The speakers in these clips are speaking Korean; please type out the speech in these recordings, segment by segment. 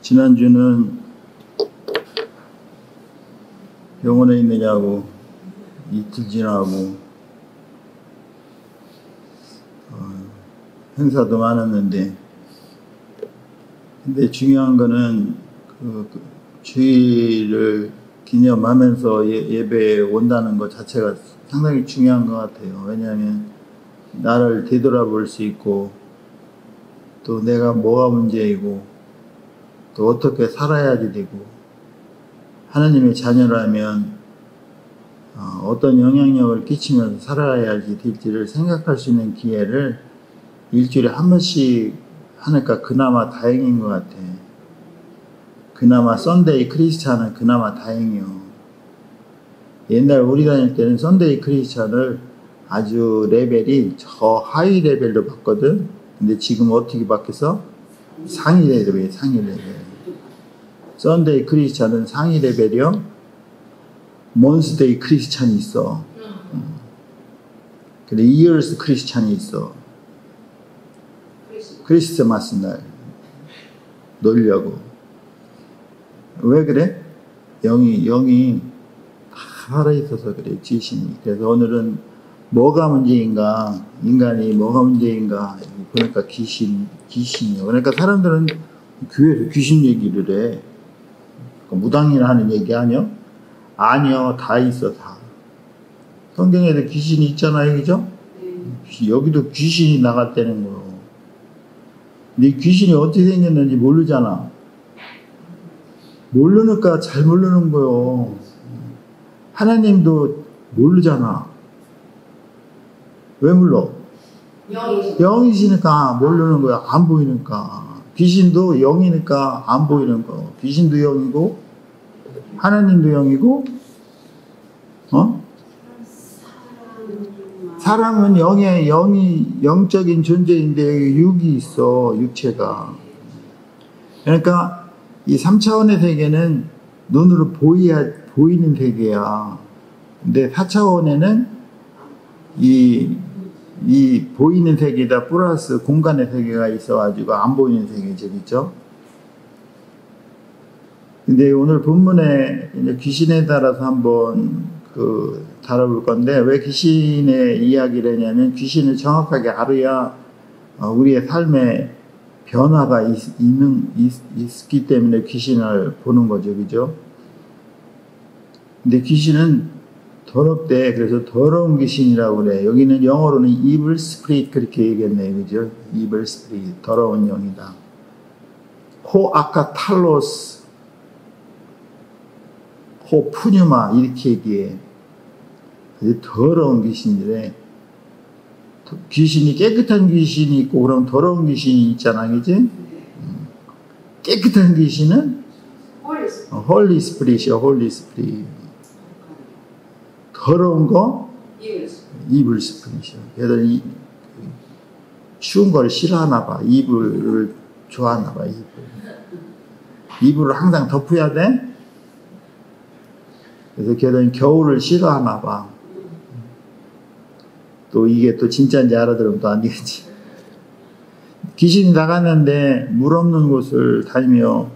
지난주는 병원에 있느냐고 이틀 지나고 행사도 많았는데, 근데 중요한 거는 그 주일을 기념하면서 예배에 온다는 것 자체가 상당히 중요한 것 같아요. 왜냐하면 나를 되돌아볼 수 있고, 또 내가 뭐가 문제이고, 또 어떻게 살아야지 되고, 하나님의 자녀라면 어떤 영향력을 끼치면서 살아야지 될지를 생각할 수 있는 기회를 일주일에 한 번씩 하니까 그나마 다행인 것 같아. 그나마 썬데이 크리스찬은 그나마 다행이요. 옛날 우리 다닐 때는 썬데이 크리스찬을 아주 레벨이 저 하이 레벨로 봤거든. 근데 지금 어떻게 바뀌었어? 상위 레벨이에요. 상위 레벨. 썬데이 크리스찬은 상위 레벨이요. 몬스데이 크리스찬이 있어. 근데 이어스 크리스찬이 있어. 크리스마스 날 놀려고. 왜 그래? 영이 살아있어서 그래, 지신이. 그래서 오늘은 뭐가 문제인가, 인간이 뭐가 문제인가 보니까 귀신이요. 그러니까 사람들은 교회에서 귀신 얘기를 해. 무당이나 하는 얘기 아니요? 아니요, 다 있어, 다. 성경에도 귀신이 있잖아요, 그죠? 여기도 귀신이 나갔다는 거예요. 근데 귀신이 어떻게 생겼는지 모르잖아. 모르니까 잘 모르는 거요. 하나님도 모르잖아. 왜 몰라? 영이시니까 모르는 거야. 안 보이니까. 귀신도 영이니까 안 보이는 거. 귀신도 영이고, 하나님도 영이고, 사람은 영적인 존재인데 육이 있어, 육체가. 그러니까 이 3차원의 세계는 눈으로 보이는 세계야. 근데 4차원에는 이 보이는 세계다 플러스 공간의 세계가 있어가지고 안 보이는 세계죠, 그죠? 근데 오늘 본문에 이제 귀신에 따라서 한번 다뤄볼 건데, 왜 귀신의 이야기를 하냐면, 귀신을 정확하게 알아야 우리의 삶에 변화가 있기 때문에 귀신을 보는 거죠, 그죠? 근데 귀신은 더럽대. 그래서 더러운 귀신이라고 그래. 여기는 영어로는 evil spirit 그렇게 얘기했네요, 그죠? evil spirit, 더러운 영이다. 호아카탈로스, 호푸뉴마 이렇게 얘기해. 더러운 귀신이래. 귀신이 깨끗한 귀신이 있고 그럼 더러운 귀신이 있잖아, 그지? 깨끗한 귀신은 홀리 스피릿이야, 홀리 스피릿. 더러운 거 이블 스피릿이야. 얘들 추운 걸 싫어하나 봐. 이불을 좋아하나 봐. 이불을 항상 덮어야 돼. 그래서 걔들은 겨울을 싫어하나 봐. 또 이게 또 진짜인지 알아들으면 또 안 되겠지. 귀신이 나갔는데 물 없는 곳을 다니며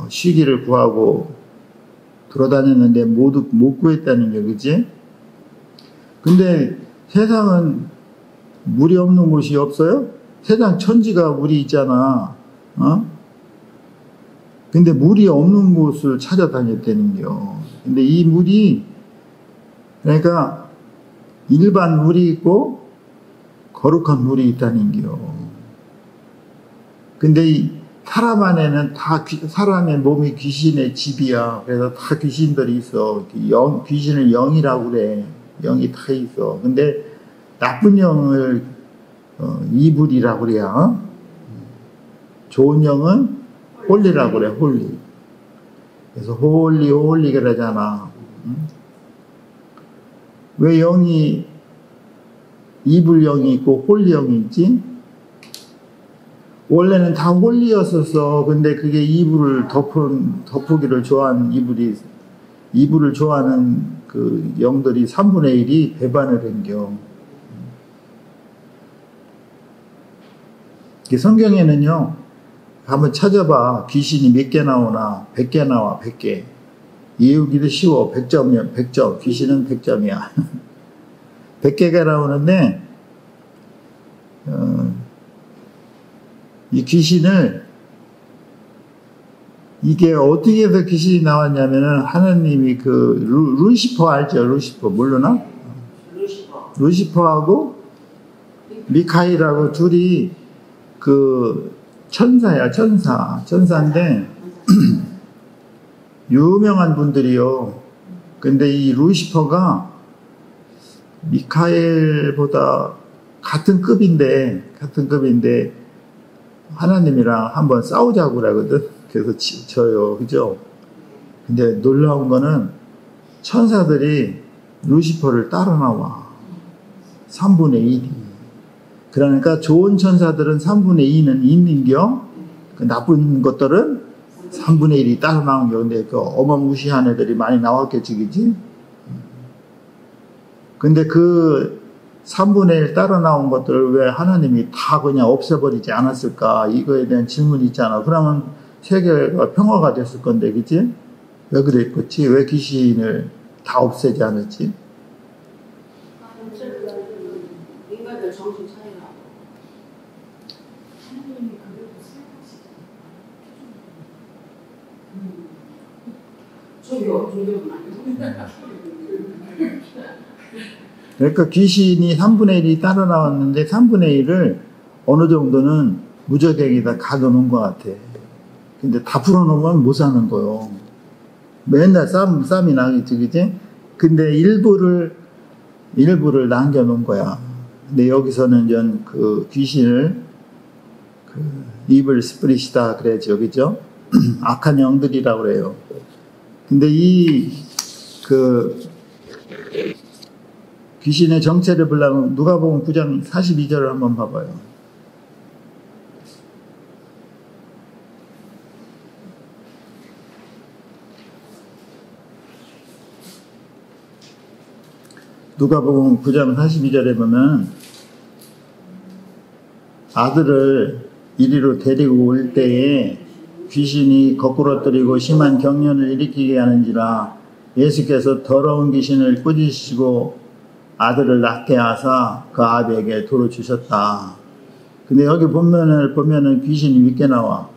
쉬기를 구하고 돌아다녔는데 못 구했다는 게, 그지? 근데 세상은 물이 없는 곳이 없어요? 세상 천지가 물이 있잖아. 근데 물이 없는 곳을 찾아다녔다는겨. 근데 이 물이, 그러니까 일반 물이 있고 거룩한 물이 있다는겨. 근데 이 사람 안에는 다 사람의 몸이 귀신의 집이야. 그래서 다 귀신들이 있어. 귀신을 영이라고 그래. 영이 다 있어. 근데 나쁜 영을 이불이라고 그래야. 좋은 영은 홀리라고 그래, 홀리. 그래서 홀리 그러잖아. 왜 영이 이불 영이 있고 홀리 영이 있지? 원래는 다 홀리였었어. 근데 그게 이불을 덮으기를 좋아하는 이불을 좋아하는 그 영들이 3분의 1이 배반을 한겨. 성경에는요, 한번 찾아봐. 귀신이 몇 개 나오나? 100개 나와, 100개. 이해하기도 쉬워. 100점이면 100점. 귀신은 100점이야. 100개가 나오는데, 이 귀신을, 이게 어떻게 해서 귀신이 나왔냐면은, 하나님이 루시퍼 알죠? 루시퍼. 모르나? 루시퍼하고 미카엘하고 둘이 천사야, 천사. 천사인데, 유명한 분들이요. 근데 이 루시퍼가 미카엘보다 같은 급인데 하나님이랑 한번 싸우자고 그러거든. 그래서 져요. 그죠? 근데 놀라운 거는 천사들이 루시퍼를 따라 나와. 3분의 1이. 그러니까 좋은 천사들은 3분의 2는 있는겨. 나쁜 것들은 3분의 1이 따라 나온겨. 근데 어마무시한 애들이 많이 나왔겠지, 그지? 근데 3분의 1 따라 나온 것들을 왜 하나님이 다 그냥 없애버리지 않았을까? 이거에 대한 질문이 있잖아. 그러면 세계가 평화가 됐을 건데, 그치? 왜 그랬겠지? 왜 귀신을 다 없애지 않았지? 인간들 정신 차리라고. 저기요, 그러니까 귀신이 3분의 1이 따라 나왔는데 3분의 1을 어느 정도는 무적행에다 가둬놓은 것 같아. 근데 다 풀어놓으면 못 사는 거요. 맨날 싸움이 나겠지, 그지? 근데 일부를 남겨놓은 거야. 근데 여기서는 전 귀신을 이블 스피릿이다 그래야죠, 그죠? 악한 영들이라고 그래요. 근데 귀신의 정체를 보려면 누가복음 9장 42절을 한번 봐봐요. 누가복음 9장 42절에 보면 아들을 이리로 데리고 올 때에 귀신이 거꾸러뜨리고 심한 경련을 일으키게 하는지라 예수께서 더러운 귀신을 꾸짖으시고 아들을 낫게 하사 그 아비에게 도로 주셨다. 근데 여기 보면은 귀신이 몇 개 나와?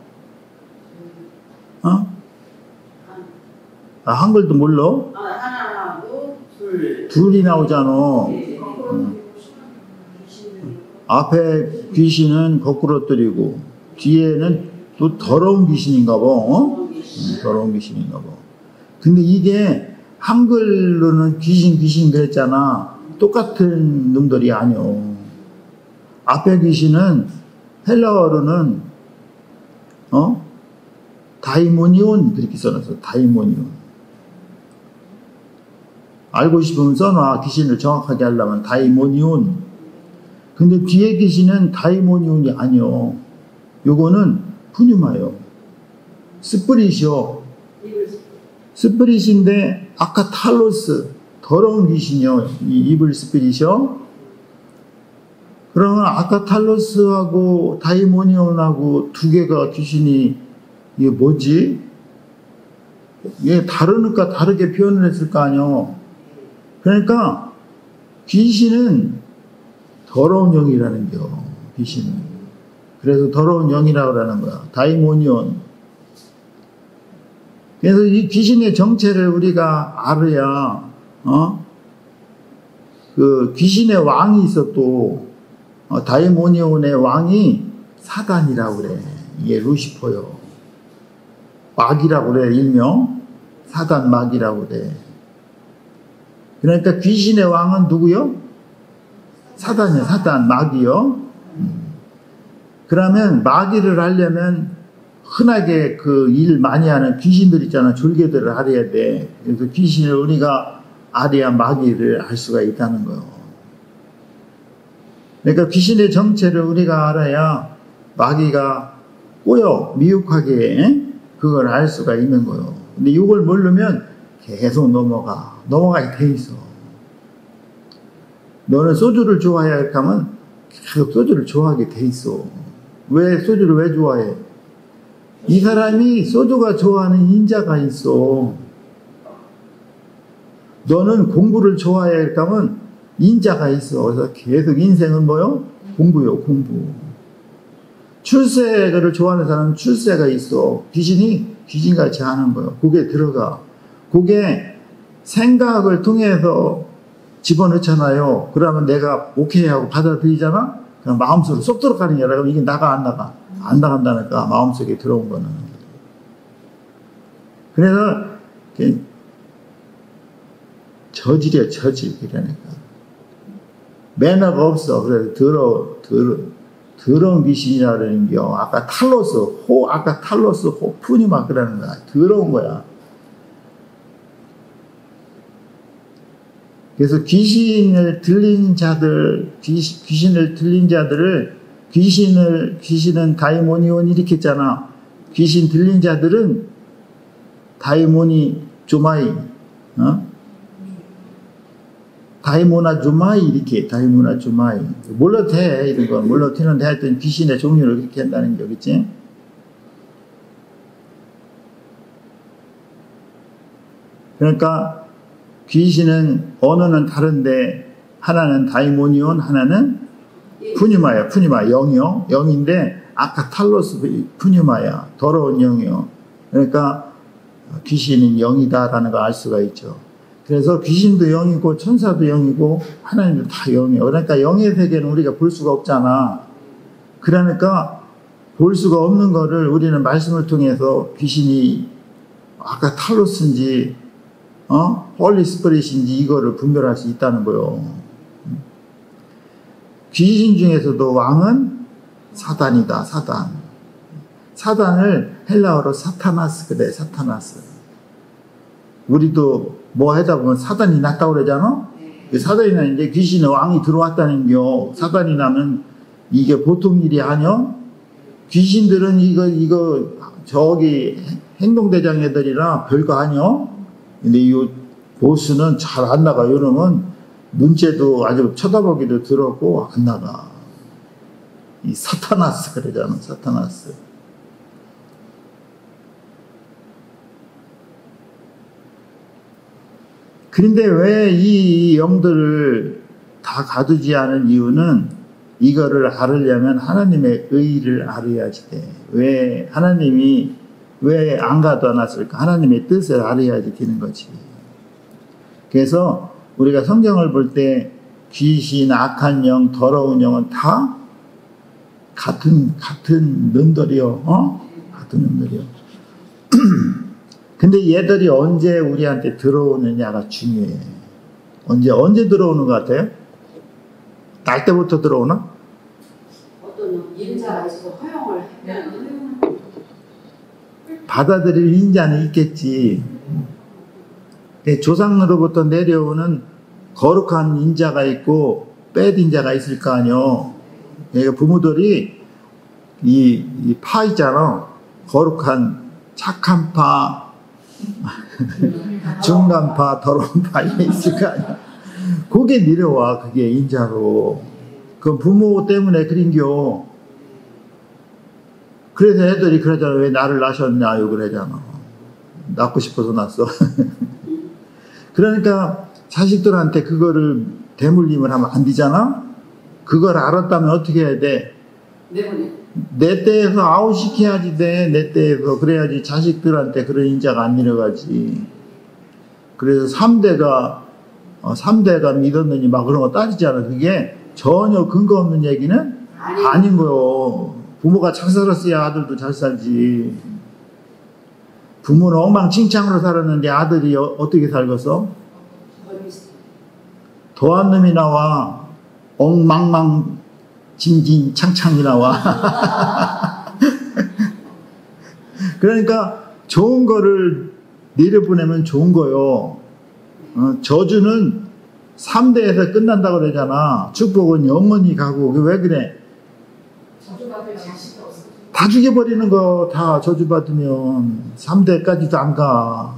한글도 몰라? 하나하고 둘이 나오잖아. 앞에 귀신은 거꾸러뜨리고 뒤에는 또 더러운 귀신인가 봐. 더러운 귀신인가 봐. 근데 이게 한글로는 귀신 그랬잖아. 똑같은 놈들이 아니오. 앞에 귀신은 헬라어로는 다이모니온 그렇게 써놨어. 다이모니온. 알고 싶으면 써놔. 귀신을 정확하게 하려면 다이모니온. 근데 뒤에 귀신은 다이모니온이 아니오. 요거는 푸뉴마요. 스프릿이요. 스프릿인데 아까 탈로스 더러운 귀신이요. 이 이블 스피릿이요. 그러면 아까 탈로스하고 다이모니온하고 두 개가 귀신이 이게 뭐지? 이게 다르니까 다르게 표현을 했을 거 아니요. 그러니까 귀신은 더러운 영이라는 겨. 귀신은. 그래서 더러운 영이라고 하는 거야. 다이모니온. 그래서 이 귀신의 정체를 우리가 알아야 귀신의 왕이 있어 또 다이모니온의 왕이 사단이라고 그래. 이게 루시퍼요. 마귀라고 그래. 일명 사단 마귀라고 그래. 그러니까 귀신의 왕은 누구요? 사단이요. 사단 마귀요. 그러면 마귀를 하려면 흔하게 일 많이 하는 귀신들 있잖아. 졸개들을 알아야 돼. 그래서 귀신을 우리가 알아야 마귀를 알 수가 있다는 거예요. 그러니까 귀신의 정체를 우리가 알아야 마귀가 꼬여 미혹하게 그걸 알 수가 있는 거예요. 근데 이걸 모르면 계속 넘어가게 돼 있어. 너는 소주를 좋아해야 하면 계속 소주를 좋아하게 돼 있어. 소주를 왜 좋아해? 이 사람이 소주가 좋아하는 인자가 있어. 너는 공부를 좋아해. 이렇게 하면 인자가 있어. 그래서 계속 인생은 뭐요? 공부요, 공부. 출세를 좋아하는 사람은 출세가 있어. 귀신이 귀신같이 하는 거예요. 그게 들어가. 그게 생각을 통해서 집어넣잖아요. 그러면 내가 오케이 하고 받아들이잖아? 그냥 마음속으로 쏙 들어가는 게 아니라 이게 나가, 안 나가? 안 나간다니까, 마음속에 들어온 거는. 그래서, 저질이야, 저질. 그러니까. 매너가 없어. 그래서 더러운 귀신이라는 게, 아까 탈로스, 호푼이 막 그러는 거야. 더러운 거야. 그래서 귀신을 들린 자들을, 귀신은 다이모니온 이렇게 했잖아. 귀신 들린 자들은 다이모니 조마이, 다이모나 조마이, 이렇게, 다이모나 조마이. 몰라도 돼, 이런 건. 몰라도 되는데 하여튼 귀신의 종류를 그렇게 한다는 게, 그치? 그러니까, 귀신은 언어는 다른데 하나는 다이모니온, 하나는 푸뉴마야. 영인데 아까 탈로스 푸뉴마야. 더러운 영이요. 그러니까 귀신은 영이다라는 걸 알 수가 있죠. 그래서 귀신도 영이고 천사도 영이고 하나님도 다 영이에요. 그러니까 영의 세계는 우리가 볼 수가 없잖아. 그러니까 볼 수가 없는 거를 우리는 말씀을 통해서 귀신이 아까 탈로스인지 홀리 스피릿인지 이거를 분별할 수 있다는 거요. 귀신 중에서도 왕은 사단이다, 사단. 사단을 헬라어로 사타나스 그래, 사타나스. 우리도 뭐 하다 보면 사단이 났다고 그러잖아? 사단이 나는데 귀신의 왕이 들어왔다는 겨. 사단이 나면 이게 보통 일이 아니야? 귀신들은 이거 저기 행동대장 애들이라 별거 아니야? 근데 이 보스는 잘 안 나가. 이놈은 눈째도 아주 쳐다보기도 더럽고 안 나가. 이 사타나스 그러잖아, 사타나스. 그런데 왜 이 영들을 다 가두지 않은 이유는 이거를 알으려면 하나님의 의의를 알아야지 돼. 왜 하나님이 왜 안 가둬놨을까? 하나님의 뜻을 알아야지 되는 거지. 그래서 우리가 성경을 볼 때 귀신, 악한 영, 더러운 영은 다 같은 놈들이요. 같은 놈들이요. 근데 얘들이 언제 우리한테 들어오느냐가 중요해. 언제 들어오는 것 같아요? 날 때부터 들어오나? 어떤 인자가 있어서 허용을 하면 받아들일 인자는 있겠지. 조상으로부터 내려오는 거룩한 인자가 있고 뺏 인자가 있을 거 아니요. 그러니까 부모들이 이 파 있잖아. 거룩한 착한 파, 중간 파, 더러운 파 이게 있을 거 아니야. 그게 내려와. 그게 인자로. 그 부모 때문에 그린겨. 그래서 애들이 그러잖아. 왜 나를 낳으셨냐요? 그러잖아. 낳고 싶어서 낳았어. 그러니까 자식들한테 그거를 대물림을 하면 안 되잖아? 그걸 알았다면 어떻게 해야 돼? 내 때에서 아웃시켜야지 돼. 내 때에서. 그래야지 자식들한테 그런 인자가 안 내려가지. 그래서 3대가 믿었느니 막 그런 거 따지지 않아. 그게 전혀 근거 없는 얘기는 아닌 거요. 부모가 잘 살았어야 아들도 잘 살지. 부모는 엉망진창으로 살았는데 아들이 어떻게 살겠어? 더한 놈이 나와. 엉망진창창이 나와. 그러니까 좋은 거를 내려보내면 좋은 거요. 저주는 3대에서 끝난다고 그러잖아. 축복은 영원히 가고. 왜 그래? 다 죽여버리는 거. 다 저주받으면 3대까지도 안 가.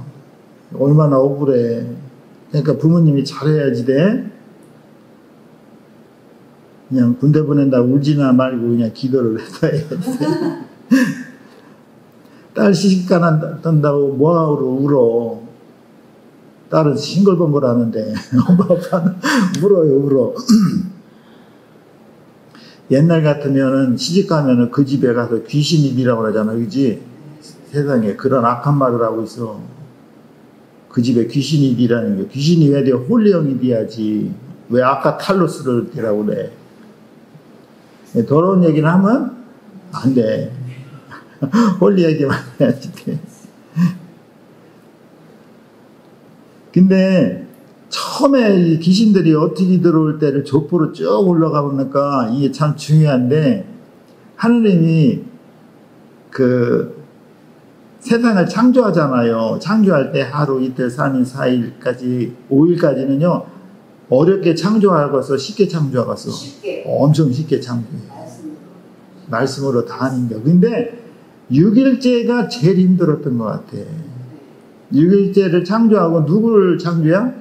얼마나 억울해. 그러니까 부모님이 잘해야지 돼. 그냥 군대 보낸다고 울지나 말고 그냥 기도를 해야 돼. 딸 시집가 난다고 뭐하러 울어. 딸은 싱글벙글하는데 엄마 아빠는 울어. 옛날 같으면은 시집가면은 그 집에 가서 귀신이라고 그러잖아, 그지? 세상에 그런 악한 말을 하고 있어. 그 집에 귀신이 뒤라는 게, 귀신이 왜 돼? 홀리형이 뒤야지. 왜 아까 탈로스를 뒤라고 그래? 더러운 얘기는 하면 안 돼. 홀리 얘기만 해야지 돼. 근데 처음에 이 귀신들이 어떻게 들어올 때를 족보로 쭉 올라가 보니까 이게 참 중요한데, 하느님이 그 세상을 창조하잖아요. 창조할 때 하루, 이틀, 3일, 4일까지, 5일까지는요, 어렵게 창조하고서 쉽게 창조하고서 엄청 쉽게 창조해요. 말씀으로 다 하는 거. 근데 6일째가 제일 힘들었던 것 같아. 6일째를 창조하고 누구를 창조야?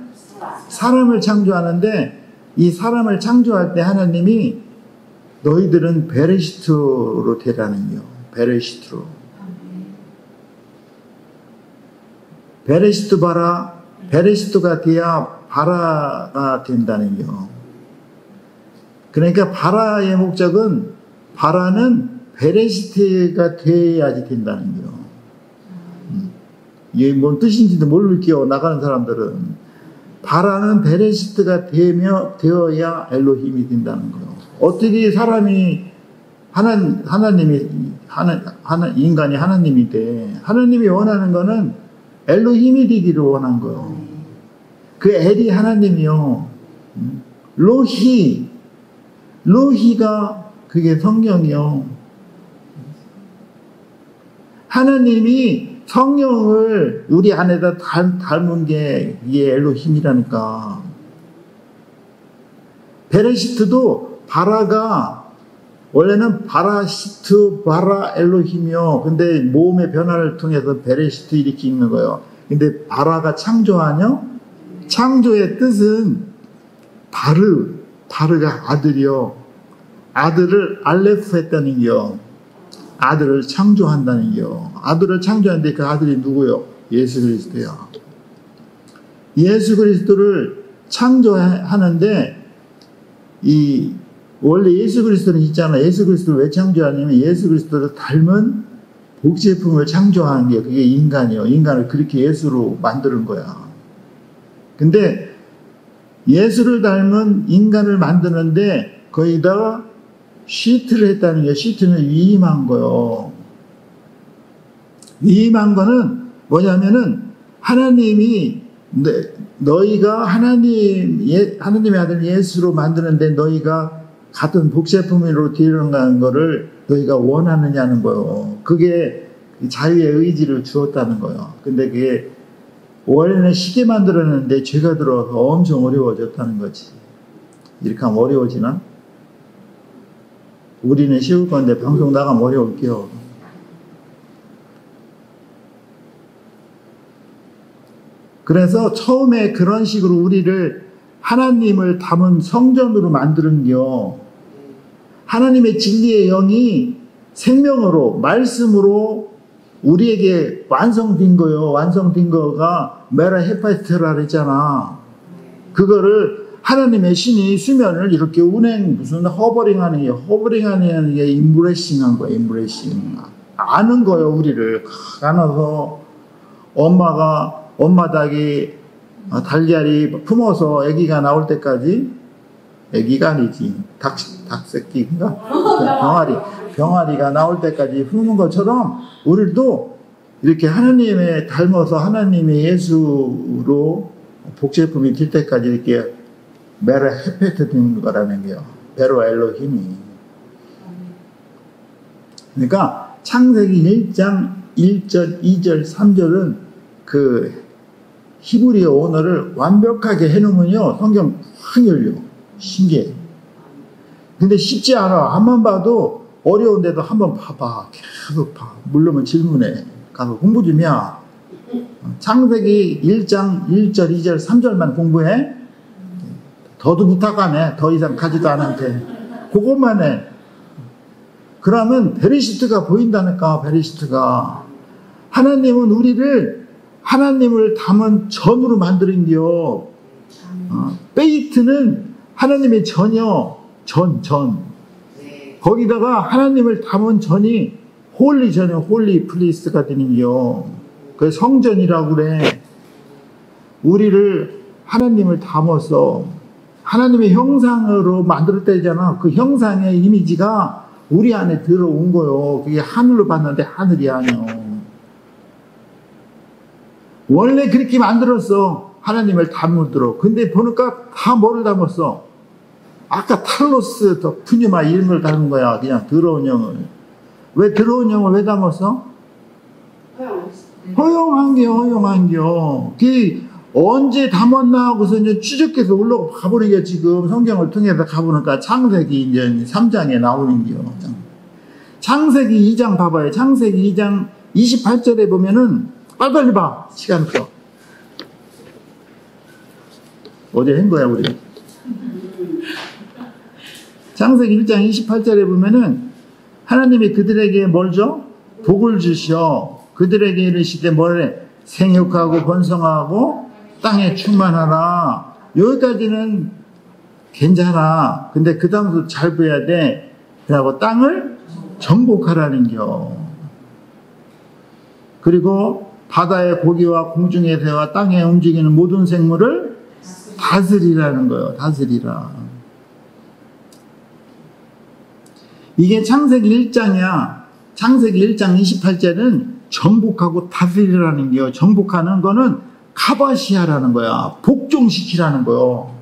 사람을 창조하는데, 이 사람을 창조할 때 하나님이 너희들은 베레시트로 되라는 거요. 베레시트로. 베레시트 바라, 베레시트가 돼야 바라가 된다는 거. 그러니까 바라의 목적은, 바라는 베레시트가 돼야지 된다는 거. 이게 뭔 뜻인지도 모르겠요, 나가는 사람들은. 바라는 베레시트가 되어야 엘로힘이 된다는 거예요. 어떻게 사람이 하나님이 인간이 하나님이 돼? 하나님이 원하는 거는 엘로힘이 되기를 원한 거예요. 그 엘이 하나님이요. 로히가 그게 성령이요. 하나님이 성령을 우리 안에다 닮은 게 이게 엘로힘이라니까. 베레시트도 바라가 원래는 바라시트 바라 엘로힘이요. 근데 모음의 변화를 통해서 베레시트 이렇게 읽는 거예요. 근데 바라가 창조하냐? 창조의 뜻은 바르가 아들이요. 아들을 알레프 했다는 겨. 아들을 창조한다는 겨. 아들을 창조하는데 그 아들이 누구요? 예수 그리스도야. 예수 그리스도를 창조하는데, 원래 예수 그리스도는 있잖아. 예수 그리스도를 왜 창조하냐면 예수 그리스도를 닮은 복제품을 창조하는 게 그게 인간이요. 인간을 그렇게 예수로 만드는 거야. 근데 예수를 닮은 인간을 만드는데 거기다가 시트를 했다는 게, 시트는 위임한 거요. 위임한 거는 뭐냐면은 하나님이 너희가 하나님의 아들 예수로 만드는데 너희가 같은 복제품으로 들어가는 거를 너희가 원하느냐는 거요. 그게 자유의 의지를 주었다는 거요. 근데 그게 원래는 쉽게 만들었는데 죄가 들어서 엄청 어려워졌다는 거지. 이렇게 하면 어려워지나? 우리는 쉬울 건데 방송 나가면 어려울게요. 그래서 처음에 그런 식으로 우리를 하나님을 담은 성전으로 만드는겨. 하나님의 진리의 영이 생명으로, 말씀으로 우리에게 완성된 거요. 완성된 거가 메라 헤파이트라 그랬잖아. 그거를 하나님의 신이 수면을 이렇게 무슨 허버링하는 게 임브레싱한 거야. 임브레싱. 아는 거요, 우리를. 안아서 엄마 닭이 달걀이 품어서 아기가 나올 때까지, 아기가 아니지, 닭새끼인가? 병아리가 나올 때까지 품은 것처럼 우리도 이렇게 하나님의 닮아서 하나님의 예수로 복제품이 될 때까지 이렇게 메라 헤페트 된 거라는 게요. 베로 엘로힘이. 그러니까 창세기 1장 1절, 2절, 3절은 그 히브리어 언어를 완벽하게 해놓으면요, 성경 확 열려. 신기해. 근데 쉽지 않아. 한번 봐도 어려운데도 한번 봐봐. 계속 봐. 물르면 질문해. 가서 공부 좀 해. 창세기 1장 1절, 2절, 3절만 공부해. 더도 부탁 안 해. 더 이상 가지도 않은데. 그것만 해. 그러면 베레시트가 보인다니까, 베레시트가. 하나님은 우리를 하나님을 담은 전으로 만드는겨. 베이트는 하나님의 전이요. 전. 네. 거기다가 하나님을 담은 전이 홀리 전이요. 홀리 플리스가 되는겨. 그 성전이라고 그래. 우리를 하나님을 담아서 하나님의 형상으로 만들었다잖아. 그 형상의 이미지가 우리 안에 들어온 거요. 그게 하늘로 봤는데 하늘이 아니요. 원래 그렇게 만들었어. 하나님을 담으도록. 근데 보니까 다 뭐를 담았어? 아까 탈로스, 더 푸니마 이런 걸 담은 거야. 그냥 더러운 영을. 왜 더러운 영을 왜 담았어? 허용한겨. 그게 언제 담았나 하고서 이제 추적해서 올라가 버리게 지금 성경을 통해서 가보니까 창세기 이제 3장에 나오는겨. 창세기 2장 봐봐요. 창세기 2장 28절에 보면은 빨리빨리 봐. 시간 없어. 어제 한 거야, 우리. 창세기 1장 28절에 보면은 하나님이 그들에게 뭘 줘? 복을 주셔. 그들에게 이르시되 뭐래? 생육하고 번성하고 땅에 충만하라. 여기까지는 괜찮아. 근데 그 다음부터 잘 봐야 돼. 그리고 땅을 정복하라는 겨. 그리고 바다의 고기와 공중의 새와 땅에 움직이는 모든 생물을 다스리라는 거예요. 다스리라. 이게 창세기 1장이야. 창세기 1장 28절은 정복하고 다스리라는 게요. 정복하는 거는 카바시아라는 거야. 복종시키라는 거요.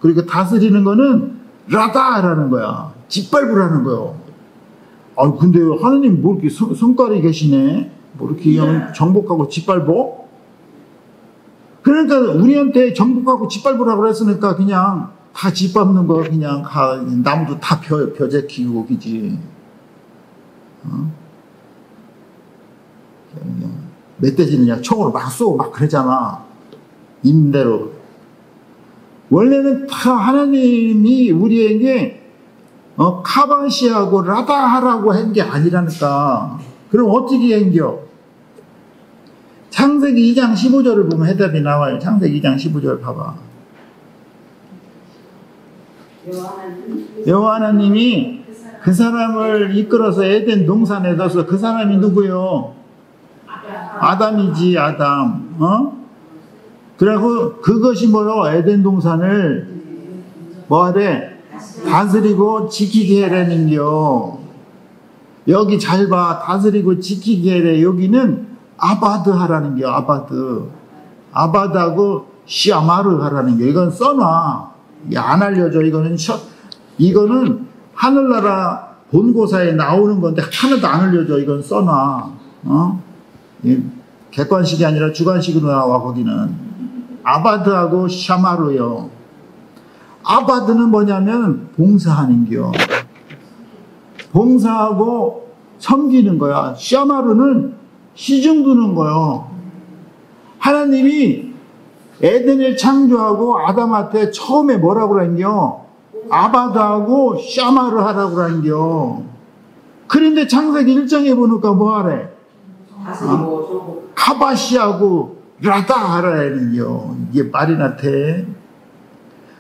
그리고 다스리는 거는 라다라는 거야. 짓밟으라는 거요. 아, 근데 하나님 뭐 이렇게 성깔이 계시네? 뭐 이렇게 정복하고 짓밟어? 그러니까 우리한테 정복하고 짓밟으라고 그랬으니까 그냥 다 짓밟는 거 그냥 나무도 다 벼제키고 그지. 멧돼지는 그냥 총으로 막 쏘고 막 그러잖아. 임대로. 원래는 다 하나님이 우리에게 카바시하고 라다하라고 한 게 아니라니까. 그럼 어떻게 한겨? 창세기 2장 15절을 보면 해답이 나와요. 창세기 2장 15절 봐봐. 여호와 하나님이 그 사람을 이끌어서 에덴 동산에 둬서 그 사람이 누구요? 아담이지, 아담. 그리고 그것이 뭐요? 에덴 동산을 뭐하래? 다스리고 지키게 하라는겨. 여기 잘 봐. 다스리고 지키게 하래. 여기는 아바드 하라는 게 아바드. 아바드하고 시아마르 하라는 게 이건 써놔. 안 알려줘. 이거는 하늘나라 본고사에 나오는 건데 하나도 안 알려줘. 이건 써놔. 객관식이 아니라 주관식으로 나와. 거기는 아바드하고 샤마르요. 아바드는 뭐냐면 봉사하는 겨. 봉사하고 섬기는 거야. 샤마르는 시중 두는 거요. 하나님이 에덴을 창조하고 아담한테 처음에 뭐라고 그랬냐? 아바드하고 샤마르 하라고 그랬냐? 그런데 창세기 1장에 보니까 뭐 하래? 카바시하고 라다 하라는요. 이게 말이나 돼.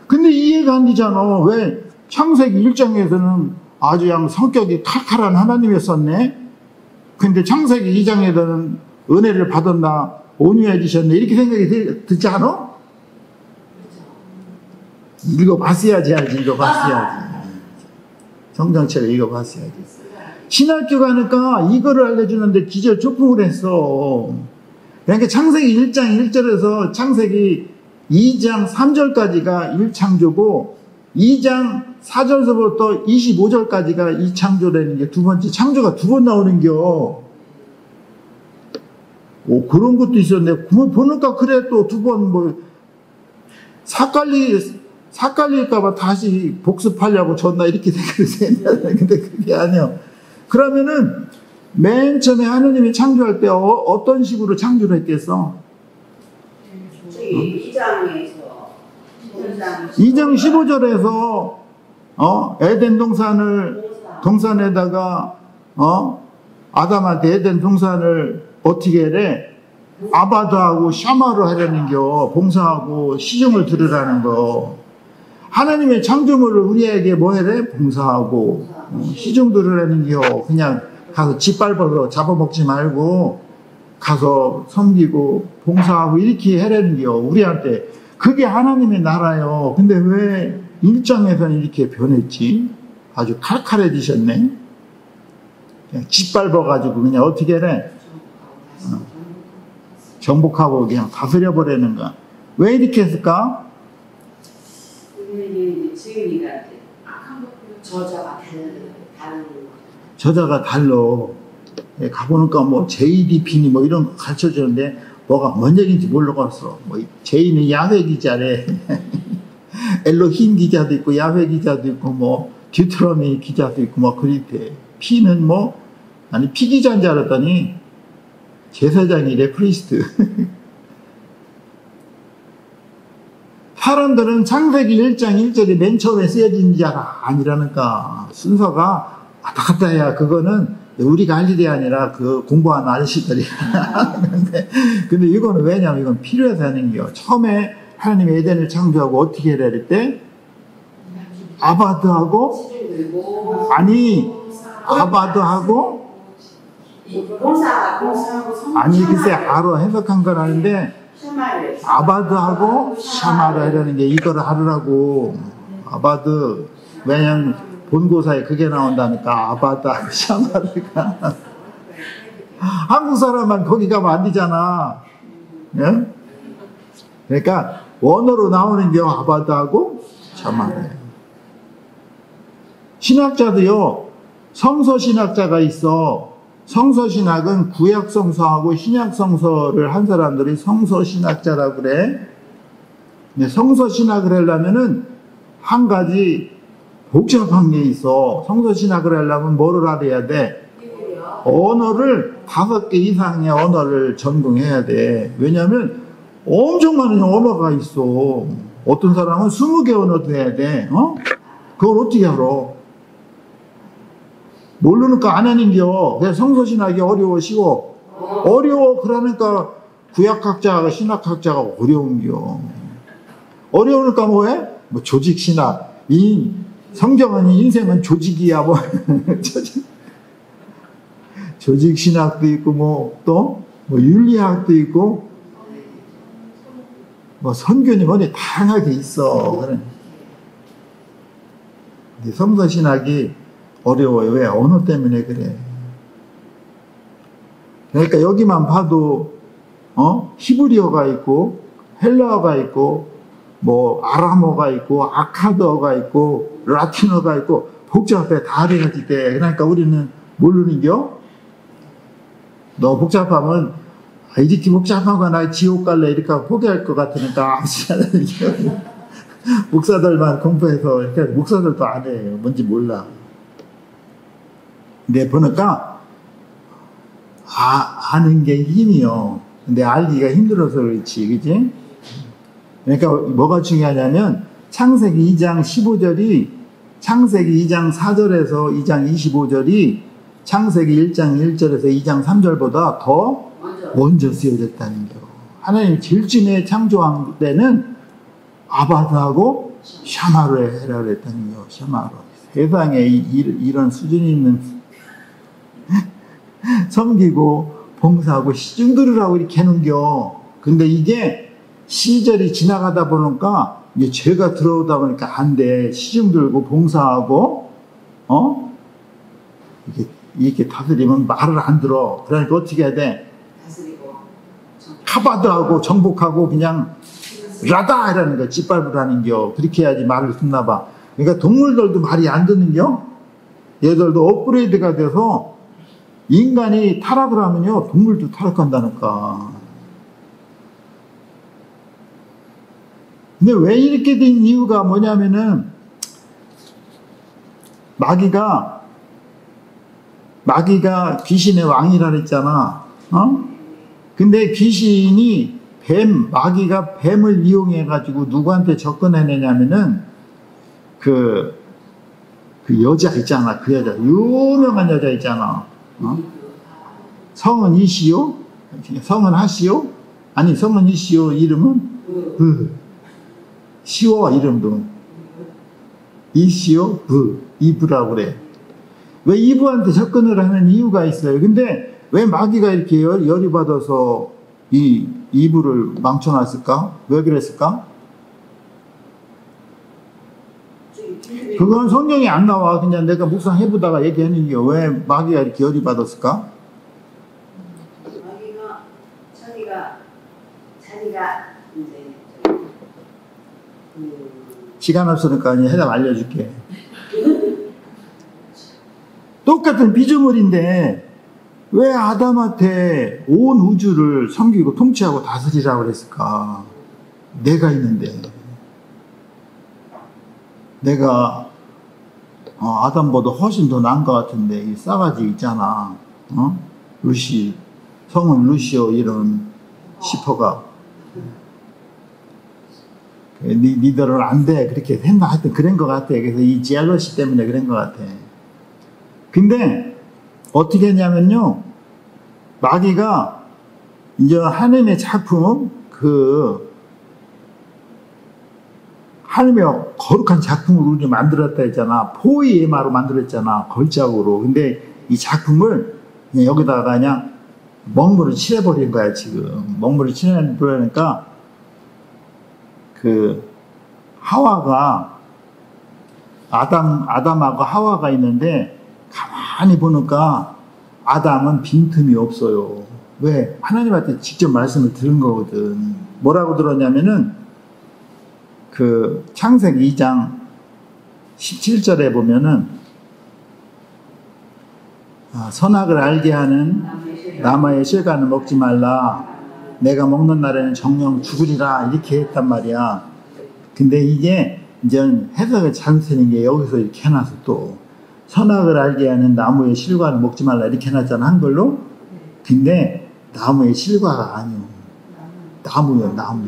근데 이해가 안 되잖아. 왜 창세기 1장에서는 아주 그냥 성격이 칼칼한 하나님이었었네. 근데 창세기 2장에서는 은혜를 받았나 온유해지셨네. 이렇게 생각이 듣지 않아? 읽어봤어야지 알지. 읽어봤어야지. 성경책을 읽어봤어야지. 신학교 가니까 이거를 알려주는데 기절초풍을 했어. 그러니까 창세기 1장 1절에서 창세기 2장 3절까지가 1창조고 2장 4절서부터 25절까지가 2창조라는 게 두 번째 창조가 두 번 나오는겨. 오, 그런 것도 있었네. 보니까 그래 또 두 번 뭐 삭갈릴까봐 다시 복습하려고 줬나 이렇게 생각을 했는데 근데 그게 아니야. 그러면은 맨 처음에 하느님이 창조할 때 어떤 식으로 창조를 했겠어? 2장 15절에서 에덴 동산에다가 아담한테 에덴 동산을 어떻게 해래? 아바드하고 샤마를 하려는겨. 봉사하고 시중을 들으라는 거. 하나님의 창조물을 우리에게 뭐 해래? 봉사하고 시중 들으라는겨. 그냥 가서 짓밟아서 잡아먹지 말고 가서 섬기고 봉사하고 이렇게 해라는겨. 우리한테. 그게 하나님의 나라요. 근데 왜 1장에서는 이렇게 변했지? 아주 칼칼해지셨네. 그냥 짓밟아가지고 그냥 어떻게 해? 정복하고 그냥 다스려버리는 거야. 왜 이렇게 했을까? 지은이가 저자가 다른 저자가 달러. 가보니까 뭐 JDP니 뭐 이런 거 가르쳐 주는데 뭐가 뭔 얘기인지 모르겠어. 뭐 J는 야훼 기자래. 엘로힘 기자도 있고 야훼 기자도 있고 뭐 듀트러미 기자도 있고 뭐 그렇대. P는 뭐 아니 P 기자인 줄 알았더니 제사장이래. 프리스트. 사람들은 창세기 1장 1절이 맨 처음에 쓰여진 자가 아니라니까. 순서가 왔다 갔다 해야 그거는 우리가 할 일이 아니라 그 공부한 아저씨들이. 근데 이거는 왜냐면 이건 필요해서 하는 거예요. 처음에 하나님이 에덴을 창조하고 어떻게 해야 될 때? 아바드하고, 아니, 아바드하고, 아니, 글쎄, 알아. 해석한 건 아닌데, 아바드하고 샤마를 하려는 게 이거를 하려고. 아바드. 왜냐면 본고사에 그게 나온다니까. 아바드하고 샤마르가. 한국 사람만 거기 가면 안 되잖아. 예? 그러니까 원어로 나오는 게 아바드하고 샤마르예요. 신학자도요. 성서신학자가 있어. 성서신학은 구약성서하고 신약성서를 한 사람들이 성서신학자라고 그래. 근데 성서신학을 하려면은 한 가지 복잡한 게 있어. 성서신학을 하려면 뭐를 알아야 돼? 언어를 5개 이상의 언어를 전공해야 돼. 왜냐면 엄청 많은 언어가 있어. 어떤 사람은 20개 언어도 해야 돼. 그걸 어떻게 알아? 모르니까 안 하는겨. 그래서 성서신학이 어려워, 쉬워. 어려워. 그러니까 구약학자가 신학학자가 어려운겨. 어려우니까 뭐해? 뭐 조직신학. 성경은 인생은 조직이야. 뭐 조직신학도 있고 뭐 또 뭐 윤리학도 있고 뭐 선교니 뭐니 다양하게 있어. 근데 성서신학이 어려워요. 왜? 언어 때문에 그래. 그러니까 여기만 봐도 히브리어가 있고 헬라어가 있고 뭐 아람어가 있고 아카드어가 있고 라틴어가 있고 복잡해. 다 알아야지 돼. 그러니까 우리는 모르는겨? 너 복잡하면 이렇게 복잡한 거 나 지옥 갈래 이렇게 하고 포기할 것 같으니까 아무지 않으니까 목사들만 공부해서 이렇게 목사들도 안 해요. 뭔지 몰라. 근데 보니까 아는 게 힘이요. 근데 알기가 힘들어서 그렇지, 그지? 그러니까 뭐가 중요하냐면 창세기 2장 15절이 창세기 2장 4절에서 2장 25절이 창세기 1장 1절에서 2장 3절보다 더 먼저 쓰여졌다는 거. 하나님 제일 처음에 창조한 때는 아바드하고 샤마를 해라 그랬다는 거. 샤마로. 세상에 이런 수준이 있는 섬기고 봉사하고 시중 들으라고 이렇게 해놓은겨. 근데 이게 시절이 지나가다 보니까 이제 죄가 들어오다 보니까 안 돼. 시중 들고 봉사하고 이렇게 다스리면 말을 안 들어. 그러니까 어떻게 해야 돼? 카바드하고 정복하고 그냥 라다 이라는 거 짓밟으라는 겨. 그렇게 해야지 말을 듣나 봐. 그러니까 동물들도 말이 안 듣는 겨. 얘들도 업그레이드가 돼서 인간이 타락을 하면요 동물도 타락한다니까. 근데 왜 이렇게 된 이유가 뭐냐면은 마귀가 귀신의 왕이라 그랬잖아. 근데 귀신이 마귀가 뱀을 이용해 가지고 누구한테 접근해내냐면은 그 여자 있잖아. 그 여자 유명한 여자 있잖아. 성은 이시요? 성은 하시오? 아니, 성은 이시오, 이름은? 시오, 이름도. 이시오, 이브라고 그래. 왜 이브한테 접근을 하는 이유가 있어요. 근데 왜 마귀가 이렇게 열이 받아서 이 이브를 망쳐놨을까? 왜 그랬을까? 그건 성경에 안 나와. 그냥 내가 묵상해보다가 얘기하는 게 왜 마귀가 이렇게 열이 받았을까? 마귀가 자기가 이제 시간 없으니까 이제 해답 알려줄게. 똑같은 피조물인데 왜 아담한테 온 우주를 섬기고 통치하고 다스리라고 그랬을까? 내가 있는데. 내가 아담보다 훨씬 더 나은 것 같은데 이 싸가지 있잖아. 루시, 성은 루시오 이런 시퍼가 니들은 안 돼 그렇게 했나 하여튼 그런 것 같아. 그래서 이 지알러시 때문에 그런 것 같아. 근데 어떻게 했냐면요, 마귀가 이제 하나님의 작품, 하나님의 거룩한 작품을 우리 만들었다 했잖아. 포이에마로 만들었잖아. 걸작으로. 근데 이 작품을 그냥 여기다가 그냥 먹물을 칠해버린 거야, 지금. 먹물을 칠해버리니까 하와가, 아담하고 하와가 있는데 가만히 보니까 아담은 빈틈이 없어요. 왜? 하나님한테 직접 말씀을 들은 거거든. 뭐라고 들었냐면은 창세기 2장 17절에 보면은 선악을 알게 하는 나무의 실과는 먹지 말라. 내가 먹는 날에는 정령 죽으리라. 이렇게 했단 말이야. 근데 이게 이제 해석을 잘못하는 게 여기서 이렇게 해놔서 또 선악을 알게 하는 나무의 실과를 먹지 말라 이렇게 해놨잖아, 한글로. 근데 나무의 실과가 아니오. 나무요, 나무.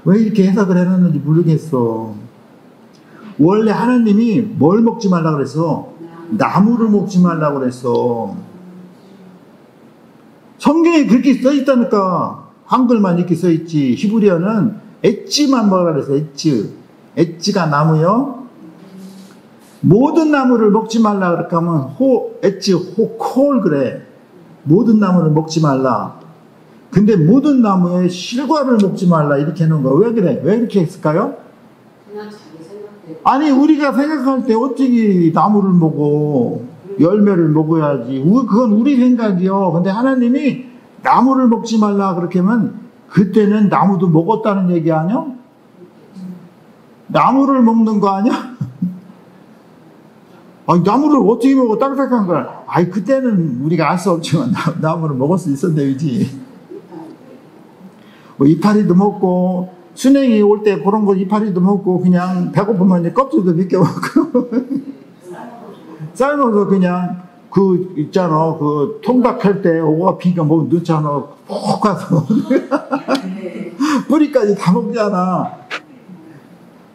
왜 이렇게 해석을 해놨는지 모르겠어. 원래 하나님이 뭘 먹지 말라 그랬어? 나무를 먹지 말라 그랬어. 성경에 그렇게 써있다니까. 한글만 이렇게 써있지. 히브리어는 엣지만 뭐라 그랬어? 엣지가 나무요. 모든 나무를 먹지 말라 그렇게 하면 콜 그래. 모든 나무를 먹지 말라. 근데 모든 나무의 실과를 먹지 말라 이렇게 해놓은 거야. 왜 그래? 왜 이렇게 했을까요? 그냥 자기 생각대로. 아니, 우리가 생각할 때 어떻게 나무를 먹어? 열매를 먹어야지. 그건 우리 생각이요. 근데 하나님이 나무를 먹지 말라 그렇게 하면 그때는 나무도 먹었다는 얘기 아니야? 나무를 먹는 거 아니야? 아니, 나무를 어떻게 먹어? 딱딱한 걸. 아니, 그때는 우리가 알 수 없지만 나무를 먹을 수 있었네, 그지? 뭐 이파리도 먹고 순행이 올 때 그런 거 이파리도 먹고 그냥 배고프면 이제 껍질도 벗겨 먹고 삶아서 그냥 있잖아, 통닭할 때 오가 비가 뭐 넣잖아. 푹 가서 뿌리까지 다 먹잖아.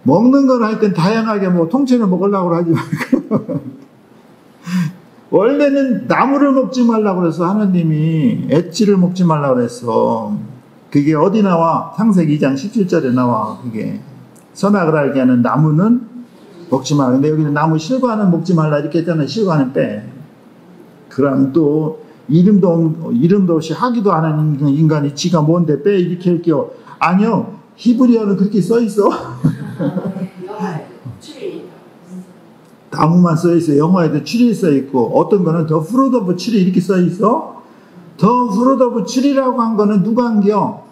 먹는 건 하여튼 다양하게 뭐 통째로 먹으려고 하지 말고 원래는 나무를 먹지 말라고 그래서 하나님이 엣지를 먹지 말라고 그랬어. 그게 어디 나와? 창세기 2장 17절에 나와. 그게 선악을 알게 하는 나무는 먹지 말라. 근데 여기는 나무 실과는 먹지 말라 이렇게 했잖아. 실과는 빼. 그럼 또 이름도 없이 하기도 안 하는 인간이 지가 뭔데 빼 이렇게 할게요. 아니요, 히브리어는 그렇게 써 있어. 나무만 써 있어. 영어에도 추리 써 있고, 어떤 거는 더 프루트 오브 추리 이렇게 써 있어. 더 프루트 오브 추리라고 한 거는 누가 한겨?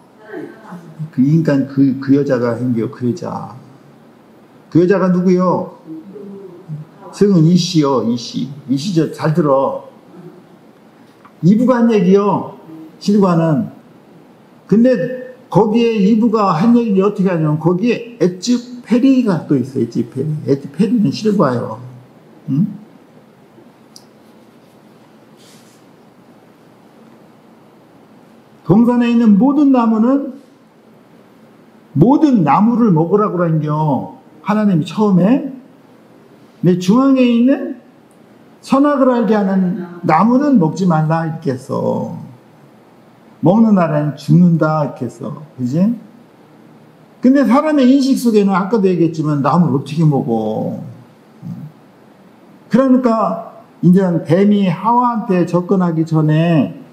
그 인간 그 여자가 한겨. 그 여자. 그 여자가 누구요? 승은 이시요. 이시죠. 잘 들어. 이브가 한 얘기요. 실과는. 근데 거기에 이브가 한 얘기를 어떻게 하냐면 거기에 엣지 페리가 또 있어. 엣지 페리. 엣지 페리는 실과요. 응? 동산에 있는 모든 나무를 먹으라고 한겨. 하나님이 처음에. 내 중앙에 있는 선악을 알게 하는 나무는 먹지 말라 이렇게 했어. 먹는 날에는 죽는다 이렇게 했어. 그지? 근데 사람의 인식 속에는 아까도 얘기했지만 나무를 어떻게 먹어? 그러니까 이제 뱀이 하와한테 접근하기 전에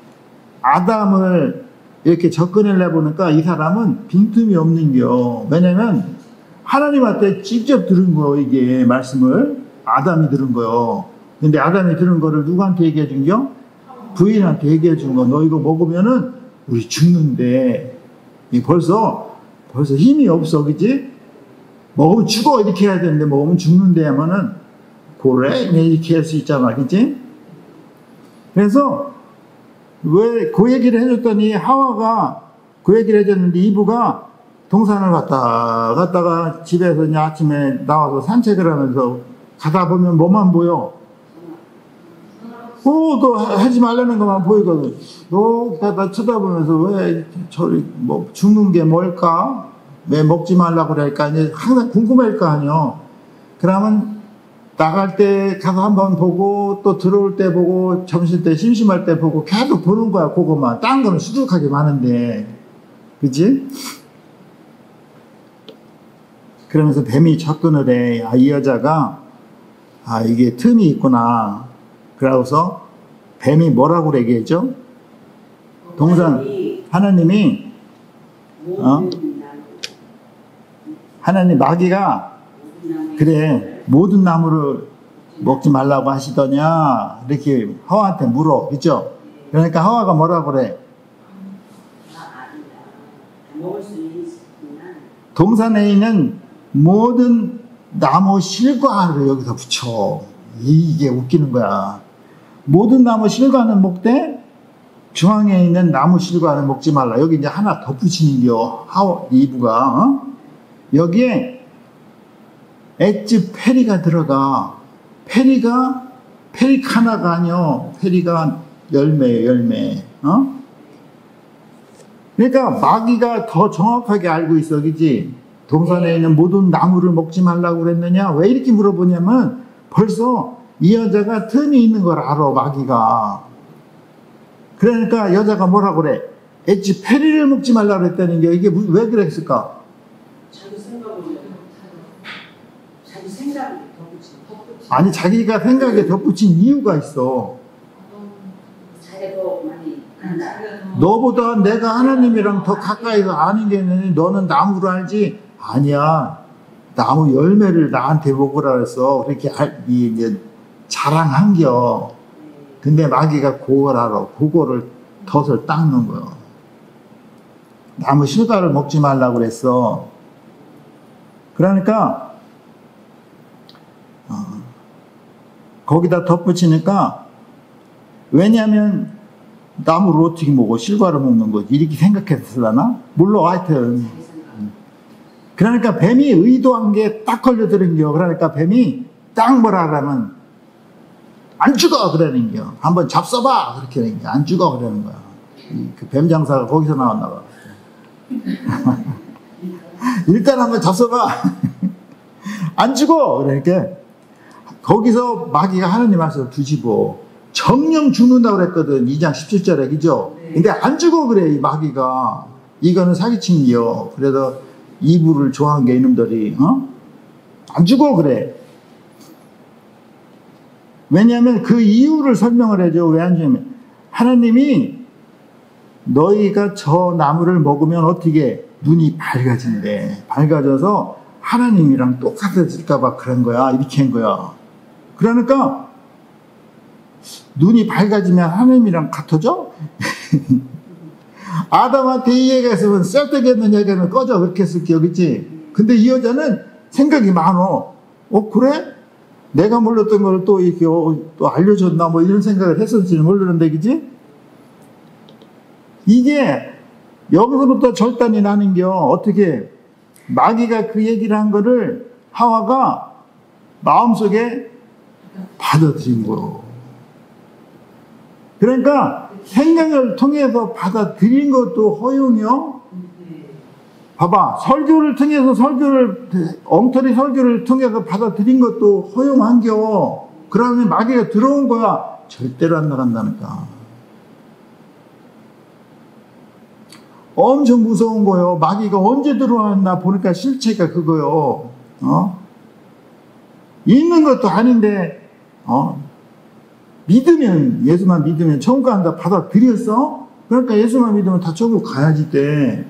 아담을 이렇게 접근을 해보니까 이 사람은 빈틈이 없는겨. 왜냐면 하나님한테 직접 들은 거, 이게 말씀을 아담이 들은 거요. 근데 아담이 들은 거를 누구한테 얘기해 준겨? 부인한테 얘기해 준 거. 너 이거 먹으면은 우리 죽는데. 벌써 힘이 없어, 그지? 먹으면 죽어 이렇게 해야 되는데 먹으면 죽는데 하면은 그래 이렇게 할 수 있잖아, 그지? 그래서 왜 그 얘기를 해줬더니 하와가 그 얘기를 해줬는데 이브가 동산을 갔다가 집에서 이제 아침에 나와서 산책을 하면서 가다 보면 뭐만 보여? 너 하지 말라는 것만 보이거든. 너 나 쳐다보면서 왜 저리 뭐 죽는 게 뭘까? 왜 먹지 말라고 그럴까? 이제 항상 궁금할 거 아니요. 그러면 나갈 때 가서 한번 보고 또 들어올 때 보고 점심 때 심심할 때 보고 계속 보는 거야. 그거만. 딴 거는 수두룩하게 많은데, 그치? 그러면서 뱀이 접근을 해. 이 여자가 이게 틈이 있구나. 그러고서 뱀이 뭐라고 얘기했죠? 동산 하나님이 하나님 마귀가 그래 모든 나무를 먹지 말라고 하시더냐 이렇게 하와한테 물어, 그죠? 그러니까 하와가 뭐라고 그래? 동산에 있는 모든 나무 실과를 여기서 붙여. 이게 웃기는 거야. 모든 나무 실과는 먹되 중앙에 있는 나무 실과는 먹지 말라. 여기 이제 하나 덧붙이는겨. 이브가 여기에 엣지 페리가 들어가. 페리카나가 아니요. 페리가 열매예요, 열매. 그러니까 마귀가 더 정확하게 알고 있어, 그지? 동산에 있는 모든 나무를 먹지 말라고 그랬느냐? 왜 이렇게 물어보냐면 벌써 이 여자가 틈이 있는 걸 알아, 마귀가. 그러니까 여자가 뭐라고 그래? 엣지 페리를 먹지 말라고 그랬다는 게 이게 왜 그랬을까? 자기 생각에 덧붙인. 아니, 자기가 생각에 덧붙인 이유가 있어. 자기도 많이 안다. 너보다 내가 하나님이랑 더 가까이서 아는 게 있느니 너는 나무를 알지? 아니야. 나무 열매를 나한테 먹으라 그랬어. 그렇게 이제 자랑한겨. 근데 마귀가 그걸 알아. 그거를 덫을 닦는 거야. 나무 실과를 먹지 말라고 그랬어. 그러니까 거기다 덧붙이니까 왜냐하면 나무를 어떻게 먹어? 실과를 먹는 거지. 이렇게 생각했을라나? 물론 하여튼 그러니까 뱀이 의도한 게 딱 걸려들은겨. 그러니까 뱀이 딱 뭐라 그러면 안 죽어 그러는 겨. 한번 잡숴봐 그렇게 하는 겨. 안 죽어 그러는 거야. 그 뱀 장사가 거기서 나왔나 봐. 일단 한번 잡숴봐. 안 죽어 그러니까 거기서 마귀가 하나님 말씀을 뒤집어. 정령 죽는다고 그랬거든. 2장 17절에, 그죠? 근데 안 죽어 그래, 이 마귀가. 이거는 사기친이요. 그래서 이브를 좋아한 게 이놈들이, 안 죽어 그래. 왜냐하면 그 이유를 설명을 해줘. 왜 안 죽냐면 하나님이 너희가 저 나무를 먹으면 어떻게 눈이 밝아진대. 밝아져서 하나님이랑 똑같아질까봐 그런 거야. 이렇게 한 거야. 그러니까 눈이 밝아지면 하나님이랑 같아져? 아담한테 이 얘기했으면 쓸데없는 얘기는 꺼져 그렇게 했을게요, 그치? 근데 이 여자는 생각이 많어. 그래? 내가 몰랐던 걸 또 이렇게 또 알려줬나 뭐 이런 생각을 했을지는 모르는데, 그치? 이게 여기서부터 절단이 나는겨. 어떻게 마귀가 그 얘기를 한 거를 하와가 마음속에 받아들인 거예요. 그러니까 생각을 통해서 받아들인 것도 허용이요. 봐봐, 설교를 통해서 엉터리 설교를 통해서 받아들인 것도 허용한겨. 그러면 마귀가 들어온 거야. 절대로 안 나간다니까. 엄청 무서운 거요. 마귀가 언제 들어왔나 보니까 실체가 그거요. 있는 것도 아닌데, 믿으면, 예수만 믿으면 천국 간다 받아들였어? 그러니까 예수만 믿으면 다 천국 가야지 돼.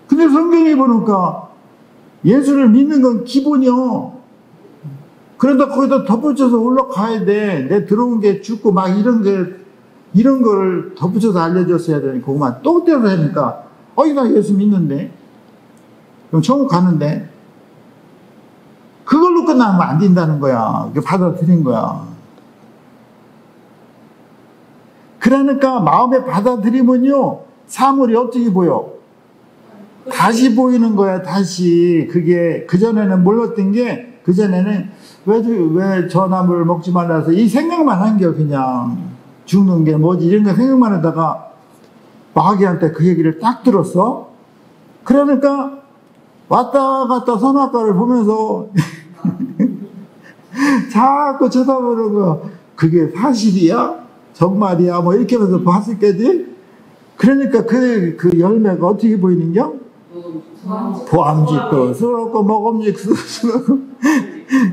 근데 성경에 보니까 예수를 믿는 건 기본이요. 그러다 거기다 덧붙여서 올라가야 돼. 내 들어온 게 죽고 막 이런 거를 덧붙여서 알려줬어야 되니까, 그것만 또 떼서 하니까, 나 예수 믿는데? 그럼 천국 가는데? 그걸로 끝나면 안 된다는 거야. 받아들인 거야. 그러니까 마음에 받아들이면요, 사물이 어떻게 보여? 다시 보이는 거야, 다시. 그게, 그전에는 몰랐던 게, 그전에는 왜 저 나무를 먹지 말라 해서 이 생각만 한 게 그냥 죽는 게 뭐지 이런 거 생각만 하다가 마귀한테 그 얘기를 딱 들었어. 그러니까 왔다 갔다 선악과를 보면서 자꾸 쳐다보는 거. 그게 사실이야? 정말이야? 뭐 이렇게 하면서 봤을 거지? 그러니까 그 열매가 어떻게 보이는겨? 보암직도 스럽고 먹음직도 스럽고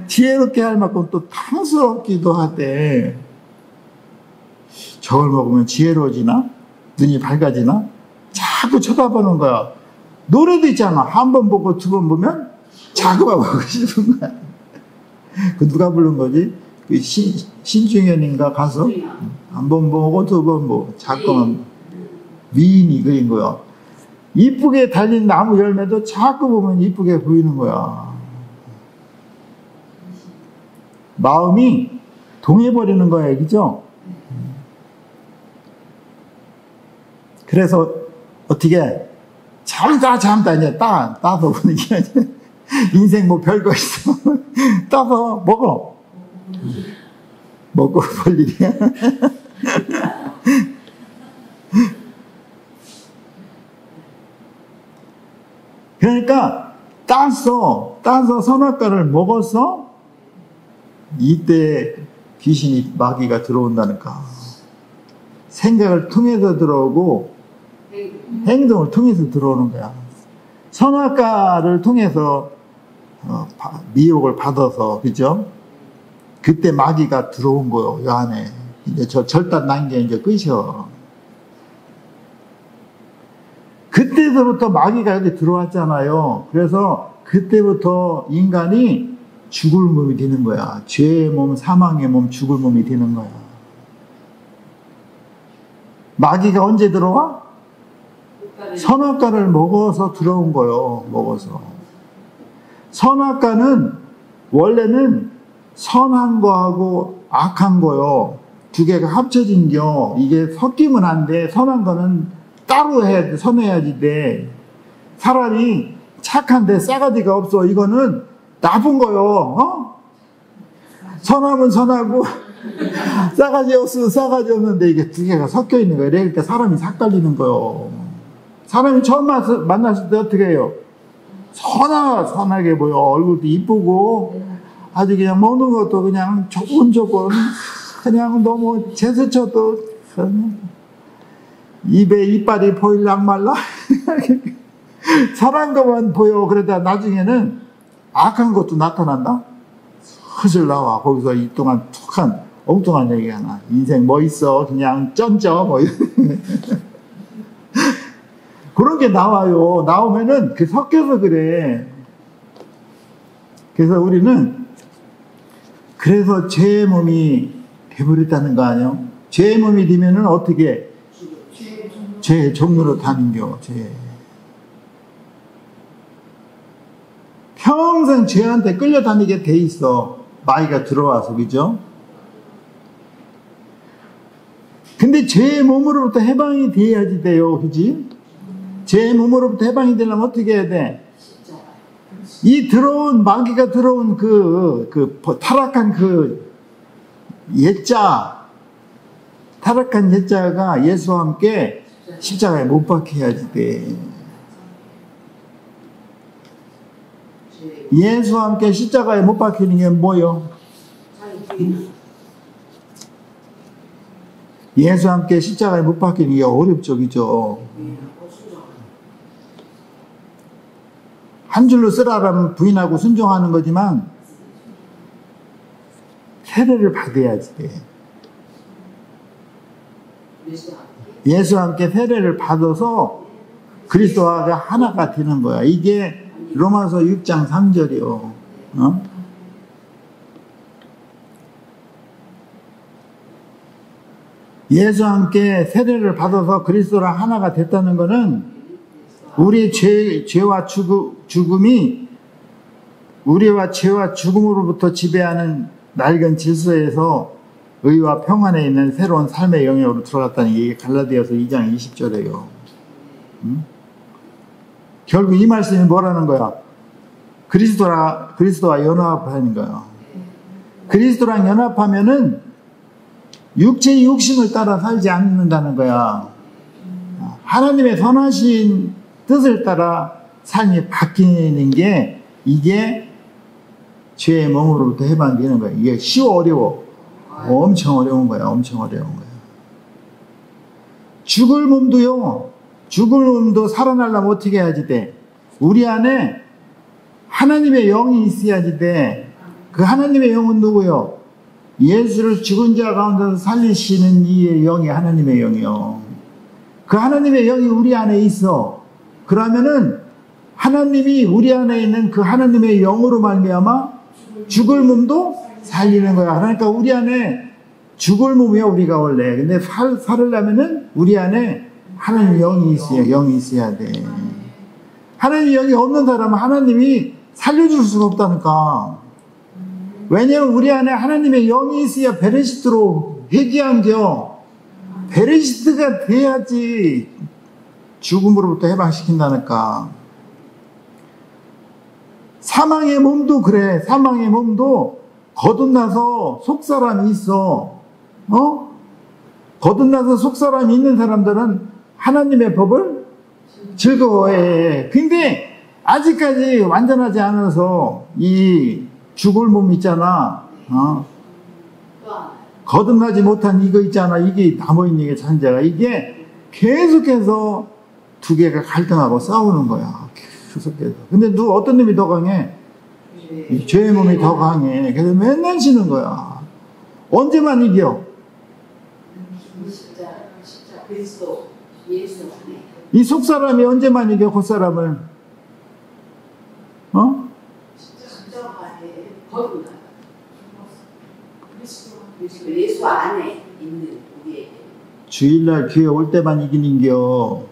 지혜롭게 할 만큼 또 탐스럽기도 하대. 저걸 먹으면 지혜로워지나? 눈이 밝아지나? 자꾸 쳐다보는 거야. 노래도 있잖아. 한 번 보고 두 번 보면 자꾸만 보고 싶은 거야. 그 누가 부른 거지? 그 신중현인가 가서 한 번 보고 두 번 보고 자꾸만 미인이 그린 거야. 이쁘게 달린 나무 열매도 자꾸 보면 이쁘게 보이는 거야. 마음이 동해버리는 거야, 얘기죠? 그래서 어떻게 참다 이제 따서 보는 게 아니라 인생 뭐 별거 있어. 따서 먹어. 먹고 볼 일이야. 그러니까 따서 선악과를 먹어서 이때 귀신이 마귀가 들어온다니까. 생각을 통해서 들어오고 행동을 통해서 들어오는 거야. 선악과를 통해서 미혹을 받아서, 그죠? 그때 마귀가 들어온 거요, 이 안에. 이제 저 절단 난 게 이제 끝이요. 그때서부터 마귀가 여기 들어왔잖아요. 그래서 그때부터 인간이 죽을 몸이 되는 거야. 죄의 몸, 사망의 몸, 죽을 몸이 되는 거야. 마귀가 언제 들어와? 선악과를 먹어서 들어온 거요. 먹어서. 선악과는 원래는 선한 거하고 악한 거요. 두 개가 합쳐진 겨. 이게 섞이면 안 돼. 선한 거는 따로 해야 돼. 선해야지 돼. 사람이 착한데 싸가지가 없어. 이거는 나쁜 거요. 선하면 선하고 싸가지 없으면 싸가지 없는데 이게 두 개가 섞여 있는 거예요. 그러니까 사람이 삭달리는 거요. 사람이 처음 만났을 때 어떻게 해요? 선하게 보여. 얼굴도 이쁘고 아주 그냥 먹는 것도 그냥 조곤조곤 그냥 너무 제스처도 입에 이빨이 보일랑 말라 선한 것만 보여. 그러다 나중에는 악한 것도 나타난다. 흐슬 나와. 거기서 이 동안 툭한 엉뚱한 얘기가 나. 인생 뭐 있어? 그냥 쩐죠. 뭐 그런 게 나와요. 나오면은 그 섞여서 그래. 그래서 우리는 그래서 죄의 몸이 돼버렸다는 거 아니에요? 죄의 몸이 되면은 어떻게? 죄의 종로로 다닌겨. 죄. 평생 죄한테 끌려다니게 돼 있어. 마귀가 들어와서, 그죠? 근데 죄의 몸으로부터 해방이 돼야지 돼요. 그지? 죄의 몸으로부터 해방이 되려면 어떻게 해야 돼? 이 들어온, 마귀가 들어온 타락한 타락한 옛자가 예수와 함께 십자가에 못 박혀야지 돼. 예수와 함께 십자가에 못 박히는 게 뭐요? 예수와 함께 십자가에 못 박히는 게 어렵죠, 그죠? 한 줄로 쓰라라면 부인하고 순종하는 거지만 세례를 받아야지 돼. 예수와 함께 세례를 받아서 그리스도와 하나가 되는 거야. 이게 로마서 6장 3절이요. 어? 예수와 함께 세례를 받아서 그리스도랑 하나가 됐다는 것은 우리의 죄와 죽음이 우리와 죄와 죽음으로부터 지배하는 낡은 질서에서 의와 평안에 있는 새로운 삶의 영역으로 들어갔다는 게 갈라디아서 2장 20절이에요. 결국 이 말씀이 뭐라는 거야? 그리스도와 연합하는 거야. 그리스도랑 연합하면은 육체의 욕심을 따라 살지 않는다는 거야. 하나님의 선하신 뜻을 따라 삶이 바뀌는 게 이게 죄의 몸으로부터 해방되는 거야. 이게 쉬워 어려워? 엄청 어려운 거야. 엄청 어려운 거야. 죽을 몸도요. 죽을 몸도 살아나려면 어떻게 해야지 돼? 우리 안에 하나님의 영이 있어야지 돼. 그 하나님의 영은 누구요? 예수를 죽은 자 가운데서 살리시는 이 영이 하나님의 영이요. 그 하나님의 영이 우리 안에 있어. 그러면은 하나님이 우리 안에 있는 그 하나님의 영으로 말미암아 죽을 몸도 살리는 거야. 그러니까 우리 안에 죽을 몸이야 우리가 원래. 근데 살으려면은 우리 안에 하나님의 영이 있어야 돼. 하나님의 영이 없는 사람은 하나님이 살려줄 수가 없다니까. 왜냐면 우리 안에 하나님의 영이 있어야 베레시트로 회귀한겨. 베레시트가 돼야지 죽음으로부터 해방시킨다니까. 사망의 몸도 그래. 사망의 몸도 거듭나서 속사람이 있어. 거듭나서 속사람이 있는 사람들은 하나님의 법을 즐거워해. 근데 아직까지 완전하지 않아서 이 죽을 몸 있잖아. 거듭나지 못한 이거 있잖아. 이게 남아있는 게 잔재가. 이게 계속해서 두 개가 갈등하고 싸우는 거야. 계속해서. 근데 어떤 놈이 더 강해? 죄의 몸이 더 강해. 그래서 맨날 지는 거야. 언제만 이겨? 그리스도 예수 안에 이 속사람이 언제만 이겨 겉사람을? 예수 안에 있는 우리에게 주일날 교회 올 때만 이기는겨.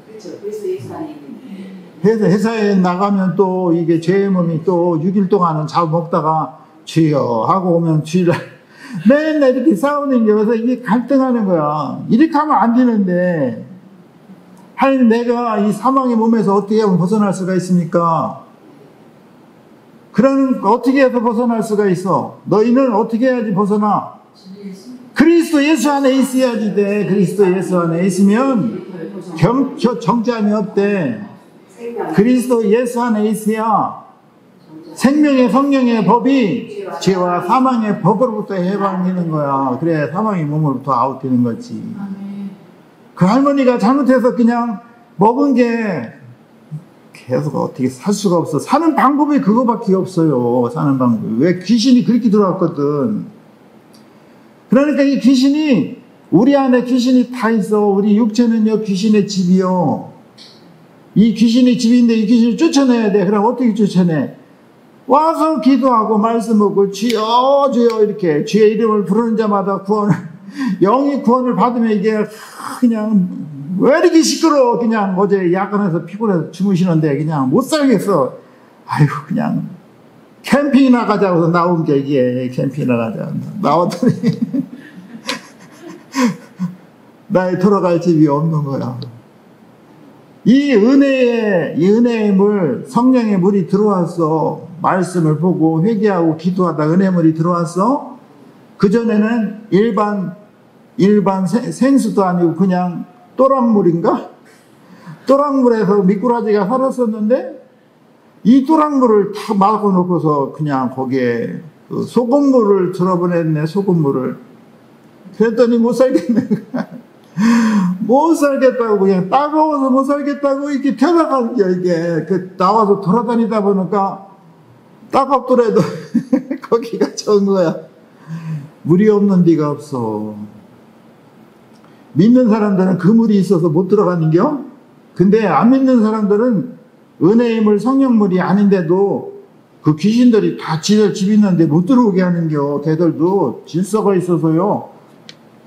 그렇죠. 그래서 예수 안에 있는 회사에 나가면 또 이게 죄의 몸이 또 6일 동안은 잡아먹다가 주여 하고 오면 주일날 맨날 이렇게 싸우는 게 그래서 이게 갈등하는 거야. 이렇게 하면 안 되는데 하나님 내가 이 사망의 몸에서 어떻게 하면 벗어날 수가 있습니까? 그러면 어떻게 해서 벗어날 수가 있어? 너희는 어떻게 해야지 벗어나? 그리스도 예수 안에 있어야지 돼. 그리스도 예수 안에 있으면 정죄함이 없대. 그리스도 예수 안에 있어야 생명의 성령의 법이 죄와 사망의 법으로부터 해방되는 거야. 그래 사망의 몸으로부터 아웃되는 거지. 그 할머니가 잘못해서 그냥 먹은 게 계속 어떻게 살 수가 없어. 사는 방법이 그거밖에 없어요. 사는 방법이. 왜 귀신이 그렇게 들어왔거든. 그러니까 이 귀신이 우리 안에 귀신이 다 있어. 우리 육체는요 귀신의 집이요. 이 귀신의 집인데 이 귀신을 쫓아내야 돼. 그럼 어떻게 쫓아내? 와서 기도하고 말씀하고 주여 주여 이렇게 주의 이름을 부르는 자마다 구원을 영이 구원을 받으면 이게 그냥 왜 이렇게 시끄러워. 그냥 어제 야간에서 피곤해서 주무시는데 그냥 못 살겠어. 아이고 그냥 캠핑 나가자고 나온 게 이게 캠핑 나가자 나왔더니 나의 돌아갈 집이 없는 거야. 이 은혜의 물, 성령의 물이 들어왔어. 말씀을 보고 회개하고 기도하다 은혜의 물이 들어왔어. 그전에는 일반 생수도 아니고 그냥 또랑물인가? 또랑물에서 미꾸라지가 살았었는데 이 또랑물을 다 막아놓고서 그냥 거기에 그 소금물을 들어보냈네, 소금물을. 그랬더니 못 살겠네. 못 살겠다고, 그냥 따가워서 못 살겠다고 이렇게 튀어나간 게, 이게. 나와서 돌아다니다 보니까 따갑더라도 거기가 좋은 거야. 물이 없는 데가 없어. 믿는 사람들은 그 물이 있어서 못 들어가는겨? 근데 안 믿는 사람들은 은혜의 물, 성령물이 아닌데도 그 귀신들이 다 지들 집 있는데 못 들어오게 하는겨. 걔들도 질서가 있어서요.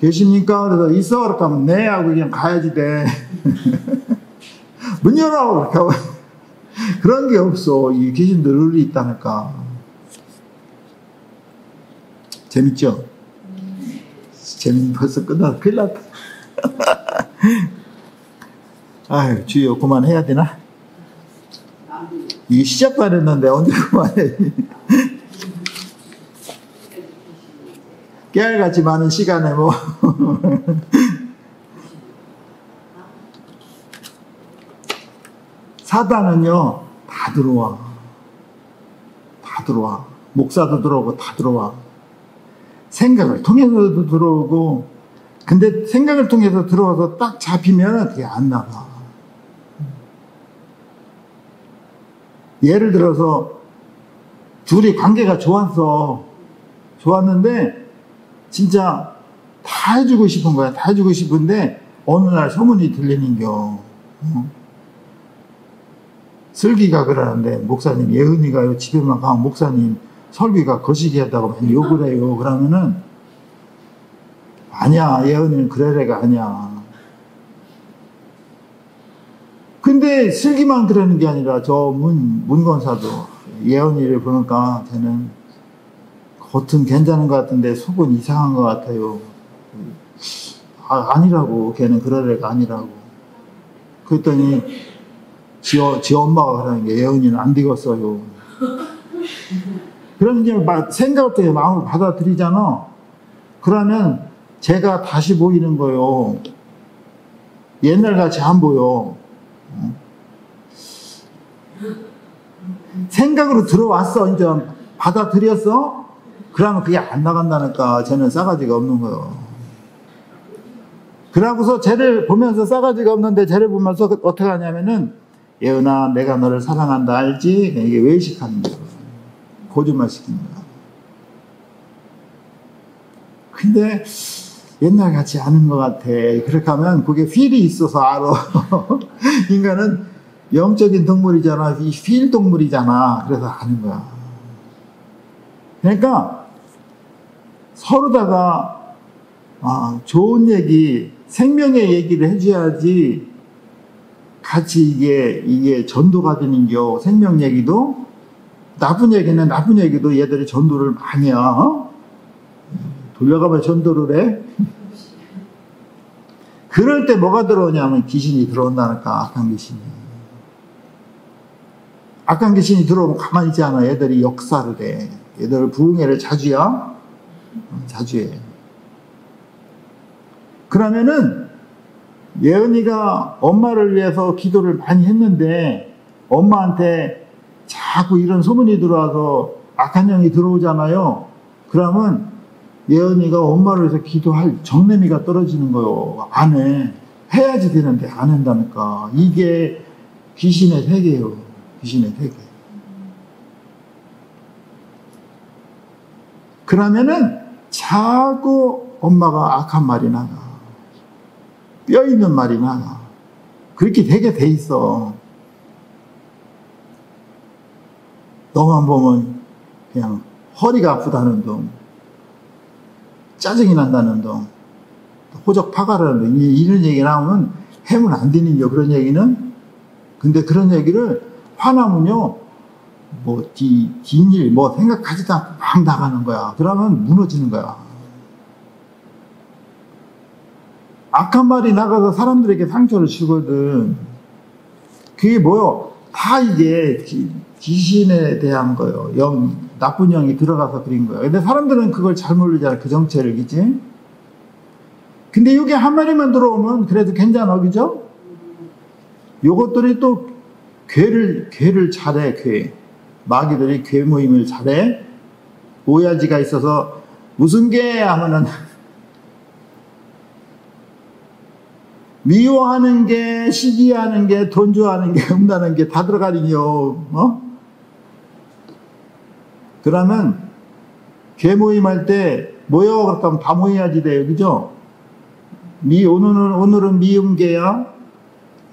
계십니까? 그래서 있어. 그렇게 하면 네 하고 그냥 가야지 돼. 문 열어! 그렇게 하면 그런 게 없어. 이 귀신들 룰이 있다니까. 재밌죠? 재밌는 벌써 끝나서 큰일 났다. 아유, 주여, 그만해야 되나? 이게 시작도 안 했는데 언제 그만해. 깨알같이 많은 시간에 뭐. 사단은요, 다 들어와. 다 들어와. 목사도 들어오고 다 들어와. 생각을 통해서도 들어오고, 근데 생각을 통해서 들어와서 딱 잡히면 그게 안 나가. 예를 들어서 둘이 관계가 좋았는데 진짜 다 해주고 싶은 거야. 다 해주고 싶은데 어느 날 소문이 들리는겨. 슬기가 그러는데 목사님, 예은이가 집에만 가면 목사님 설비가 거시기하다고 많이 욕을 해요. 그러면은 아니야, 예은이는 그럴 애가 아니야. 근데 슬기만 그러는 게 아니라 저 문건사도 예언이를 보니까 쟤는 겉은 괜찮은 것 같은데 속은 이상한 것 같아요. 아니라고. 걔는 그럴 애가 아니라고. 그랬더니 지 엄마가 그러는 게 예언이는 안 되겠어요. 그럼 이제 막 생각을 통해 마음을 받아들이잖아. 그러면 제가 다시 보이는 거요. 옛날같이 안 보여. 생각으로 들어왔어. 이제 받아들였어. 그러면 그게 안 나간다니까. 쟤는 싸가지가 없는 거예요. 그러고서 쟤를 보면서 싸가지가 없는데 쟤를 보면서 어떻게 하냐면은 예은아, 내가 너를 사랑한다 알지? 이게 외식하는 거예요. 거짓말 시키는 거야. 근데 옛날 같지 않은 것 같아. 그렇게 하면 그게 필이 있어서 알아. 인간은 영적인 동물이잖아. 이 필 동물이잖아. 그래서 아는 거야. 그러니까 서로다가 좋은 얘기, 생명의 얘기를 해줘야지 같이 이게 전도가 되는겨. 생명 얘기도 나쁜 얘기는 나쁜 얘기도 얘들이 전도를 많이 해. 돌려가면 전도를 해. 그럴 때 뭐가 들어오냐면 귀신이 들어온다니까. 악한 귀신이. 악한 귀신이 들어오면 가만히 있지 않아. 얘들이 역사를 해. 얘들 부흥회를 자주 해. 자주 해. 그러면은 예은이가 엄마를 위해서 기도를 많이 했는데 엄마한테 자꾸 이런 소문이 들어와서 악한 영이 들어오잖아요. 그러면 예은이가 엄마를 위해서 기도할 정내미가 떨어지는 거요. 안 해. 해야지 되는데 안 한다니까. 이게 귀신의 세계예요. 귀신의 세계. 그러면은 자꾸 엄마가 악한 말이 나가. 뼈 있는 말이 나가. 그렇게 되게 돼 있어. 너만 보면 그냥 허리가 아프다는 둥, 짜증이 난다는 둥, 호적 파가라는 둥, 이런 얘기 나오면 해면 안 되는 거 그런 얘기는. 근데 그런 얘기를 화나면요, 뭐 뒷일 뭐 생각하지도 않고 막 나가는 거야. 그러면 무너지는 거야. 악한 말이 나가서 사람들에게 상처를 주거든. 그게 뭐요? 다 이게 귀신에 대한 거예요. 나쁜 영이 들어가서 그린 거예요. 근데 사람들은 그걸 잘 모르잖아. 그 정체를, 그지? 근데 이게 한 마리만 들어오면 그래도 괜찮아, 그죠? 요것들이 또 괴를 잘해, 괴. 마귀들이 괴 모임을 잘해. 오야지가 있어서 무슨 게 하면은 미워하는 게, 시기하는 게, 돈 좋아하는 게, 음란한 게 다 들어가니요. 그러면 개 모임할 때 모여 그렇다면 다 모여야지 돼요, 그죠? 오늘은 미운 개야.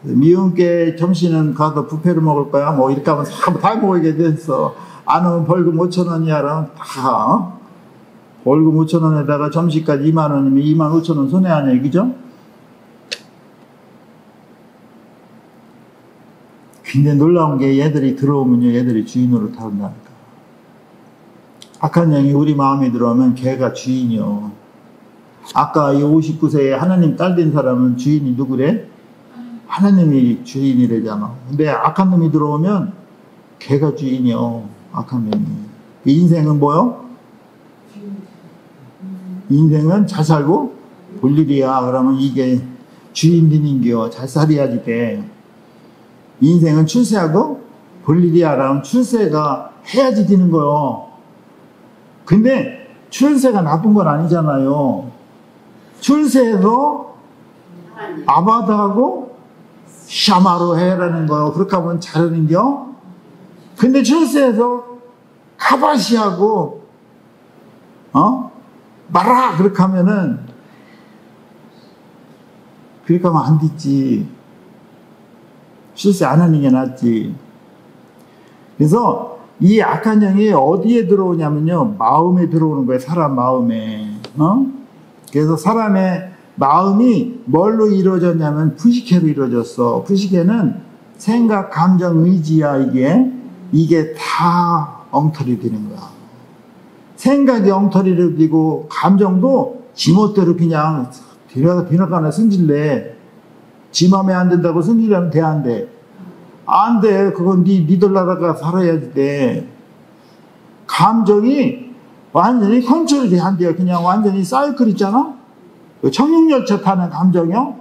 미운 개 점심은 가서 뷔페를 먹을 거야. 뭐 이렇게 하면 다 모이게 됐어. 안 오면 벌금 5,000원이야. 그럼 다 벌금 5,000원에다가 점심까지 2만 원이면 2만 5천 원 손해 아니야, 그죠? 근데 놀라운 게 얘들이 들어오면요, 얘들이 주인으로 타온다니까. 악한 영이 우리 마음에 들어오면 걔가 주인이요. 아까 이 59세에 하나님 딸 된 사람은 주인이 누구래? 하나님이 주인이래잖아. 근데 악한 놈이 들어오면 걔가 주인이요. 악한 놈이. 인생은 뭐요? 인생은 잘 살고 볼 일이야. 그러면 이게 주인 되는겨. 잘 살아야지 돼. 인생은 출세하고 볼 일이야. 그러면 출세가 해야지 되는 거요. 근데 출세가 나쁜 건 아니잖아요. 출세해서 아바다하고 샤마로 해라는 거요. 그렇게 하면 잘하는겨. 근데 출세해서 카바시하고 마라 그렇게 하면은 그렇게 하면 안 됐지. 출세 안 하는 게 낫지. 그래서 이 악한 영이 어디에 들어오냐면요, 마음에 들어오는 거예요. 사람 마음에. 그래서 사람의 마음이 뭘로 이루어졌냐면 부식회로 이루어졌어. 부식회는 생각, 감정, 의지야. 이게 다 엉터리 되는 거야. 생각이 엉터리를 되고 감정도 지멋대로 그냥 지나가는 승질내. 지 맘에 안 된다고 승질하면 돼, 안 돼? 안 돼. 그건 니들 나라가 살아야지 돼. 감정이 완전히 컨트롤이 안 돼요. 그냥 완전히 사이클 있잖아? 청룡열차 타는 감정이요?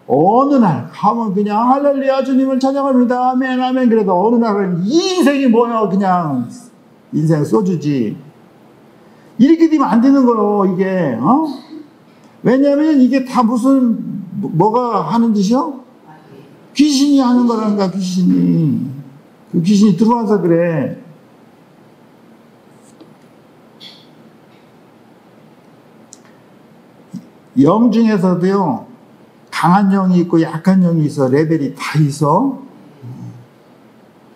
어느 날 하면 그냥 할렐루야 주님을 찬양합니다. 아멘, 아멘. 그래도 어느 날은 이 인생이 뭐야? 그냥 인생 소주지. 이렇게 되면 안 되는 거요, 이게. 왜냐면 이게 다 무슨, 뭐가 하는 짓이요? 귀신이 하는 거라니까, 귀신이. 그 귀신이 들어와서 그래. 영 중에서도요, 강한 영이 있고 약한 영이 있어. 레벨이 다 있어.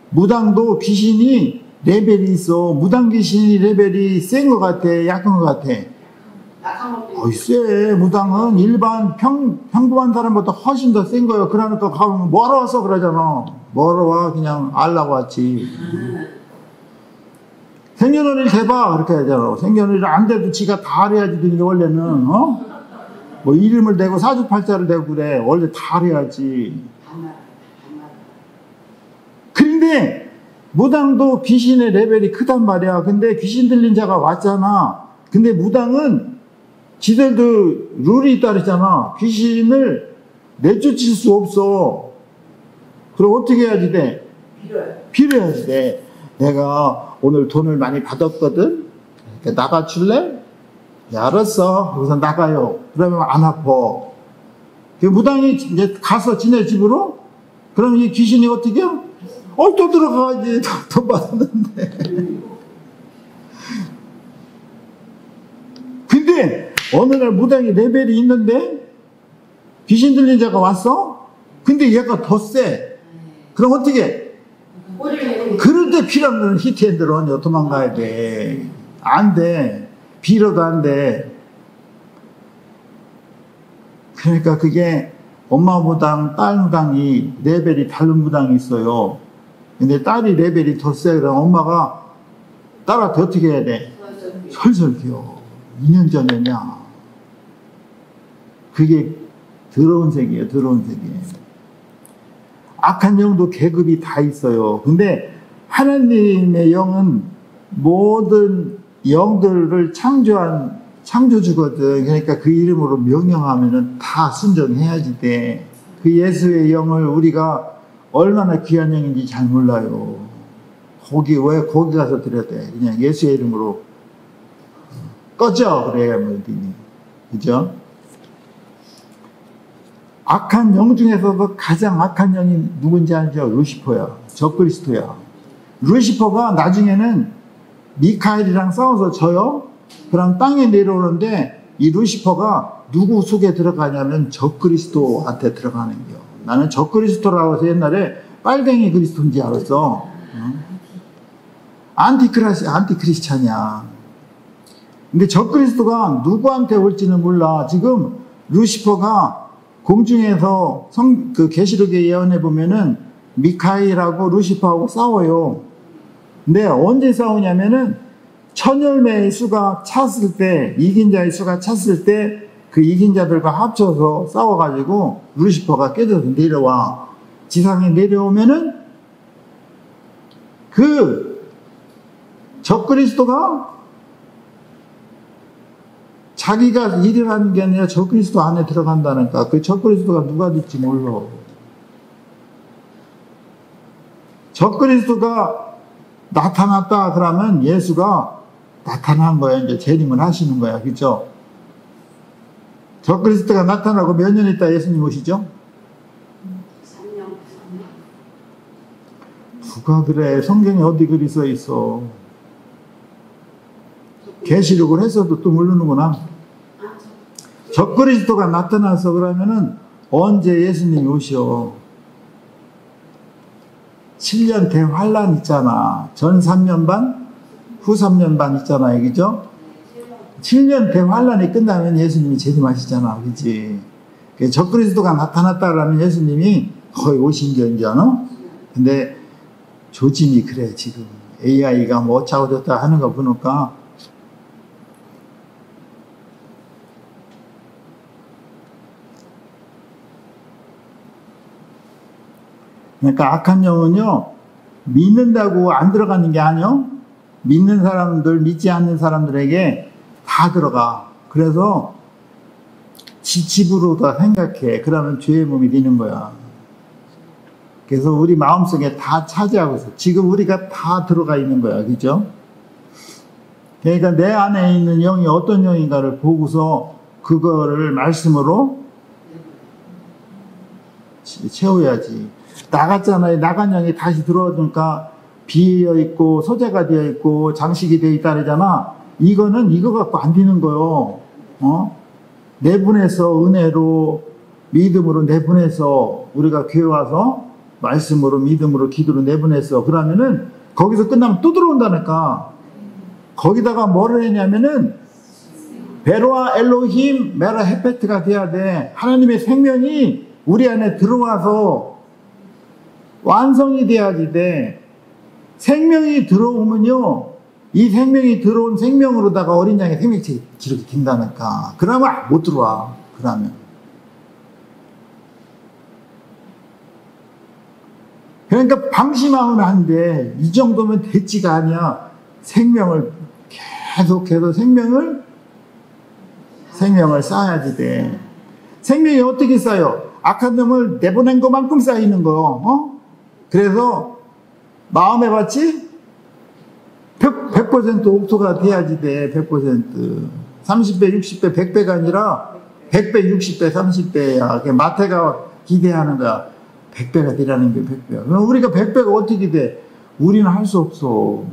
무당도 귀신이 레벨이 있어. 무당 귀신이 레벨이 센 것 같아, 약한 것 같아? 쎄. 무당은 일반 평범한 사람보다 훨씬 더 센 거예요. 그러니까 가면 뭐하러 왔어? 그러잖아. 뭐하러 와? 그냥 알라고 왔지. 생년월일 대봐. 그렇게 하잖아. 생년월일 안 돼도 지가 다 알아야지 되는 게 원래는, 뭐 이름을 대고 사주팔자를 대고 그래. 원래 다 알아야지. 그런데 무당도 귀신의 레벨이 크단 말이야. 근데 귀신 들린 자가 왔잖아. 근데 무당은 지들도 룰이 있다 그랬잖아. 귀신을 내쫓을 수 없어. 그럼 어떻게 해야지 돼? 빌어야지 돼. 내가 오늘 돈을 많이 받았거든? 나가줄래? 네, 알았어. 그래서 나가요. 그러면 안 아파. 그 무당이 이제 가서 지네 집으로? 그럼 이 귀신이 어떻게 해요? 또 들어가야지. 돈 받았는데. 근데 어느 날 무당이 레벨이 있는데 귀신 들린 자가 왔어? 근데 얘가 더 세. 그럼 어떻게 해? 그럴 때 필요한 건 히트핸드로 도망가야 돼. 안 돼. 빌어도 안 돼. 그러니까 그게 엄마 무당, 딸 무당이 레벨이 다른 무당이 있어요. 근데 딸이 레벨이 더 세. 그럼 엄마가 딸한테 어떻게 해야 돼? 설설 기어. 2년 전에냐. 그게 더러운 세계예요. 더러운 세계. 악한 영도 계급이 다 있어요. 근데 하나님의 영은 모든 영들을 창조한 창조주거든. 그러니까 그 이름으로 명령하면은 다 순종해야지 돼. 그 예수의 영을 우리가 얼마나 귀한 영인지 잘 몰라요. 왜 거기 가서 드려야 돼. 그냥 예수의 이름으로 꺼져 그래야 되니. 그죠? 악한 영 중에서도 가장 악한 영이 누군지 알죠? 루시퍼야. 적그리스도야. 루시퍼가 나중에는 미카엘이랑 싸워서 져요. 그럼 땅에 내려오는데 이 루시퍼가 누구 속에 들어가냐면 적그리스도한테 들어가는 거요. 나는 적그리스도라고 해서 옛날에 빨갱이 그리스도인지 알았어. 안티크리스찬이야. 근데 적그리스도가 누구한테 올지는 몰라. 지금 루시퍼가 공중에서 그 계시록에 예언해 보면은 미카엘하고 루시퍼하고 싸워요. 근데 언제 싸우냐면은 천열매의 수가 찼을 때, 이긴 자의 수가 찼을 때 그 이긴 자들과 합쳐서 싸워가지고 루시퍼가 깨져서 내려와. 지상에 내려오면은 그 적그리스도가 자기가 일어나는 게 아니라 적그리스도 안에 들어간다니까. 그 적그리스도가 누가 될지 몰라. 적그리스도가 나타났다 그러면 예수가 나타난 거야. 이제 재림을 하시는 거야. 그죠? 적그리스도가 나타나고 몇 년 있다 예수님 오시죠? 3년. 누가 그래? 성경에 어디 글이 써 있어? 계시록을 했어도 또 모르는구나. 적그리스도가 나타나서 그러면은 언제 예수님이 오셔? 7년 대환란 있잖아. 전 3년 반, 후 3년 반 있잖아요. 그죠? 7년 대환란이 끝나면 예수님이 재림하시잖아. 그지? 적그리스도가 나타났다 그러면 예수님이 거의 오신 게 언제 아나? 근데 조짐이 그래. 지금 AI가 뭐 어쩌고 저쩌고 하는 거 보니까 그러니까 악한 영은요, 믿는다고 안 들어가는 게 아니요. 믿는 사람들, 믿지 않는 사람들에게 다 들어가. 그래서 집으로 다 생각해. 그러면 죄의 몸이 되는 거야. 그래서 우리 마음속에 다 차지하고 있어. 지금 우리가 다 들어가 있는 거야. 그죠? 그러니까 내 안에 있는 영이 어떤 영인가를 보고서 그거를 말씀으로 채워야지. 나갔잖아요. 나간 영이 다시 들어오니까 비어 있고 소재가 되어 있고 장식이 되어 있다 그러잖아. 이거는 이거 갖고 안 되는 거요. 내분해서 은혜로 믿음으로 내분해서 우리가 교회 와서 말씀으로 믿음으로 기도로 내분해서 그러면은 거기서 끝나면 또 들어온다니까. 거기다가 뭐를 했냐면은 베로아 엘로힘 메라 헤페트가 돼야 돼. 하나님의 생명이 우리 안에 들어와서 완성이 돼야지 돼. 생명이 들어오면요, 이 생명이 들어온 생명으로다가 어린 양의 생명체 기록이 된다니까. 그러면 못 들어와. 그러면. 그러니까 방심하면 안 돼. 이 정도면 됐지가 아니야. 생명을 계속해서 생명을 쌓아야지 돼. 생명이 어떻게 쌓여? 악한 놈을 내보낸 것만큼 쌓이는 거. 그래서 마음의 밭이 100% 옥토가 돼야지 돼. 100%. 30배, 60배, 100배가 아니라 100배, 60배, 30배야. 마태가 기대하는 거야. 100배가 되라는 게 100배야. 그럼 우리가 100배가 어떻게 돼? 우리는 할 수 없어.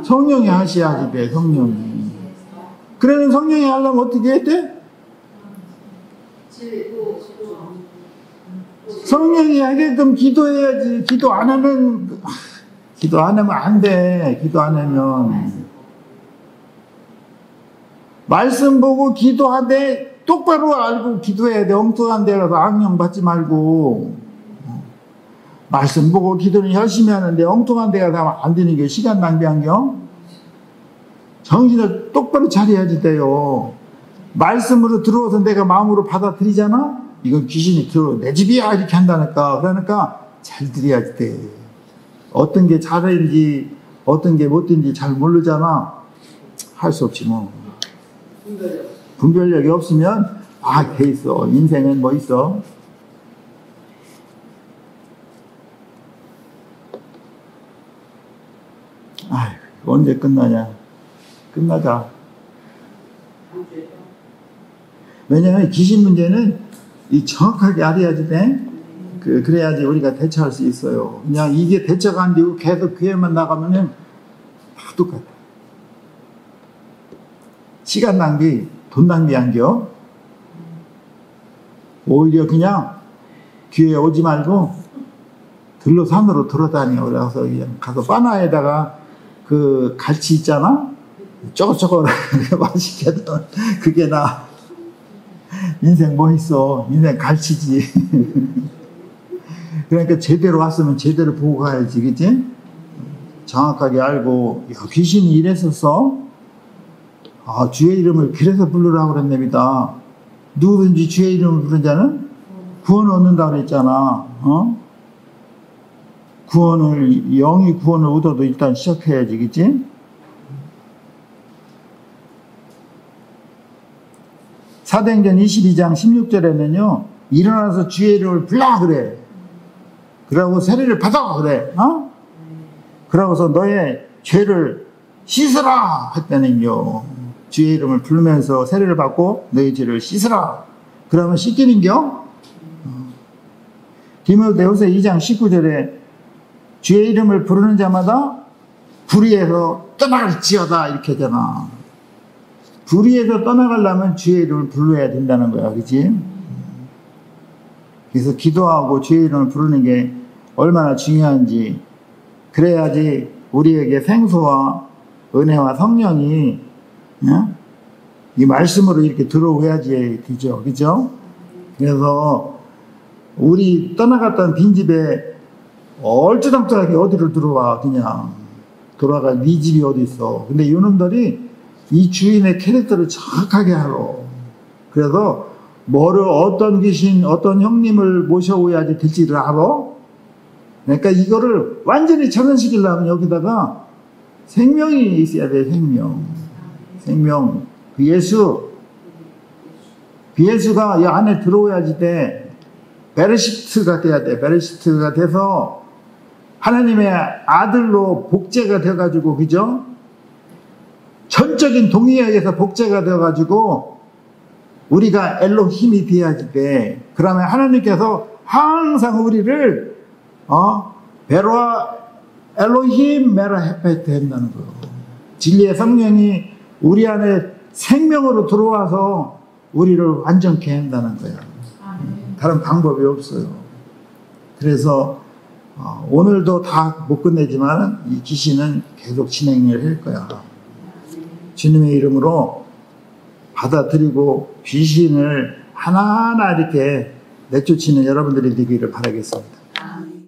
성령이 하셔야지 돼. 성령이. 그러면 성령이 하려면 어떻게 해야 돼? 성령이 하게끔 기도해야지. 기도 안 하면 안 돼. 기도 안 하면. 말씀 보고 기도하되 똑바로 알고 기도해야 돼. 엉뚱한 데라도 악령 받지 말고. 말씀 보고 기도는 열심히 하는데 엉뚱한 데가 가면 안 되는 게 시간 낭비한 겨. 정신을 똑바로 차려야지 돼요. 말씀으로 들어와서 내가 마음으로 받아들이잖아? 이건 귀신이 들어. 내 집이야! 이렇게 한다니까. 그러니까 잘 들여야지 돼. 어떤 게 잘인지, 어떤 게 못된지 잘 모르잖아. 할 수 없지 뭐. 분별력이 없으면, 돼 있어. 인생은 뭐 있어? 아휴, 언제 끝나냐? 끝나자. 강조해서. 왜냐하면 귀신 문제는 이 정확하게 알아야지 돼. 그래야지 우리가 대처할 수 있어요. 그냥 이게 대처가 안 되고 계속 교회만 나가면은 다 똑같아. 시간 낭비, 돈 낭비 안겨. 오히려 그냥 교회 오지 말고 들로 산으로 돌아다녀. 그래서 그냥 가서 바나에다가 그 갈치 있잖아? 쪼글쪼글 맛있게 그게 나. 인생 뭐 있어? 인생 갈치지. 그러니까 제대로 왔으면 제대로 보고 가야지, 그치? 정확하게 알고, 야, 귀신이 이랬었어? 아, 주의 이름을 그래서 부르라고 그랬답니다. 누구든지 주의 이름을 부른 자는 구원을 얻는다고 그랬잖아. 영이 구원을 얻어도 일단 시작해야지, 그치? 사도행전 22장 16절에는요, 일어나서 주의 이름을 불라 그래. 그러고 세례를 받아 그래. 그러고서 너의 죄를 씻으라 했다는겨. 주의 이름을 부르면서 세례를 받고 너의 죄를 씻으라. 그러면 씻기는겨? 디모데후서 2장 19절에 주의 이름을 부르는 자마다 불의에서 떠나갈지어다 이렇게 하잖아. 불의에서 떠나가려면 주의 이름을 불러야 된다는 거야, 그치? 그래서 기도하고 주의 이름을 부르는 게 얼마나 중요한지, 그래야지 우리에게 생수와 은혜와 성령이 이 말씀으로 이렇게 들어오야지 되죠, 그죠? 그래서 우리 떠나갔던 빈집에 얼쩌당쩌하게 어디로 들어와. 그냥 돌아가. 네 집이 어디 있어. 근데 이놈들이 이 주인의 캐릭터를 정확하게 알아. 그래서 뭐를 어떤 귀신 어떤 형님을 모셔오야지 될지를 알아. 그러니까 이거를 완전히 전환시키려면 여기다가 생명이 있어야 돼. 생명. 그 예수가 이 안에 들어오야지 돼. 베르시트가 돼야 돼. 베르시트가 돼서 하나님의 아들로 복제가 돼가지고, 그죠? 전적인 동의에 의해서 복제가 되어가지고 우리가 엘로힘이 돼야지 돼. 그러면 하나님께서 항상 우리를 베로아 엘로힘 메라 헤페트 한다는 거예요. 진리의 성령이 우리 안에 생명으로 들어와서 우리를 완전케 한다는 거예요. 다른 방법이 없어요. 그래서 오늘도 다 못 끝내지만 이 귀신은 계속 진행을 할 거야. 주님의 이름으로 받아들이고 귀신을 하나하나 이렇게 내쫓이는 여러분들이 되기를 바라겠습니다.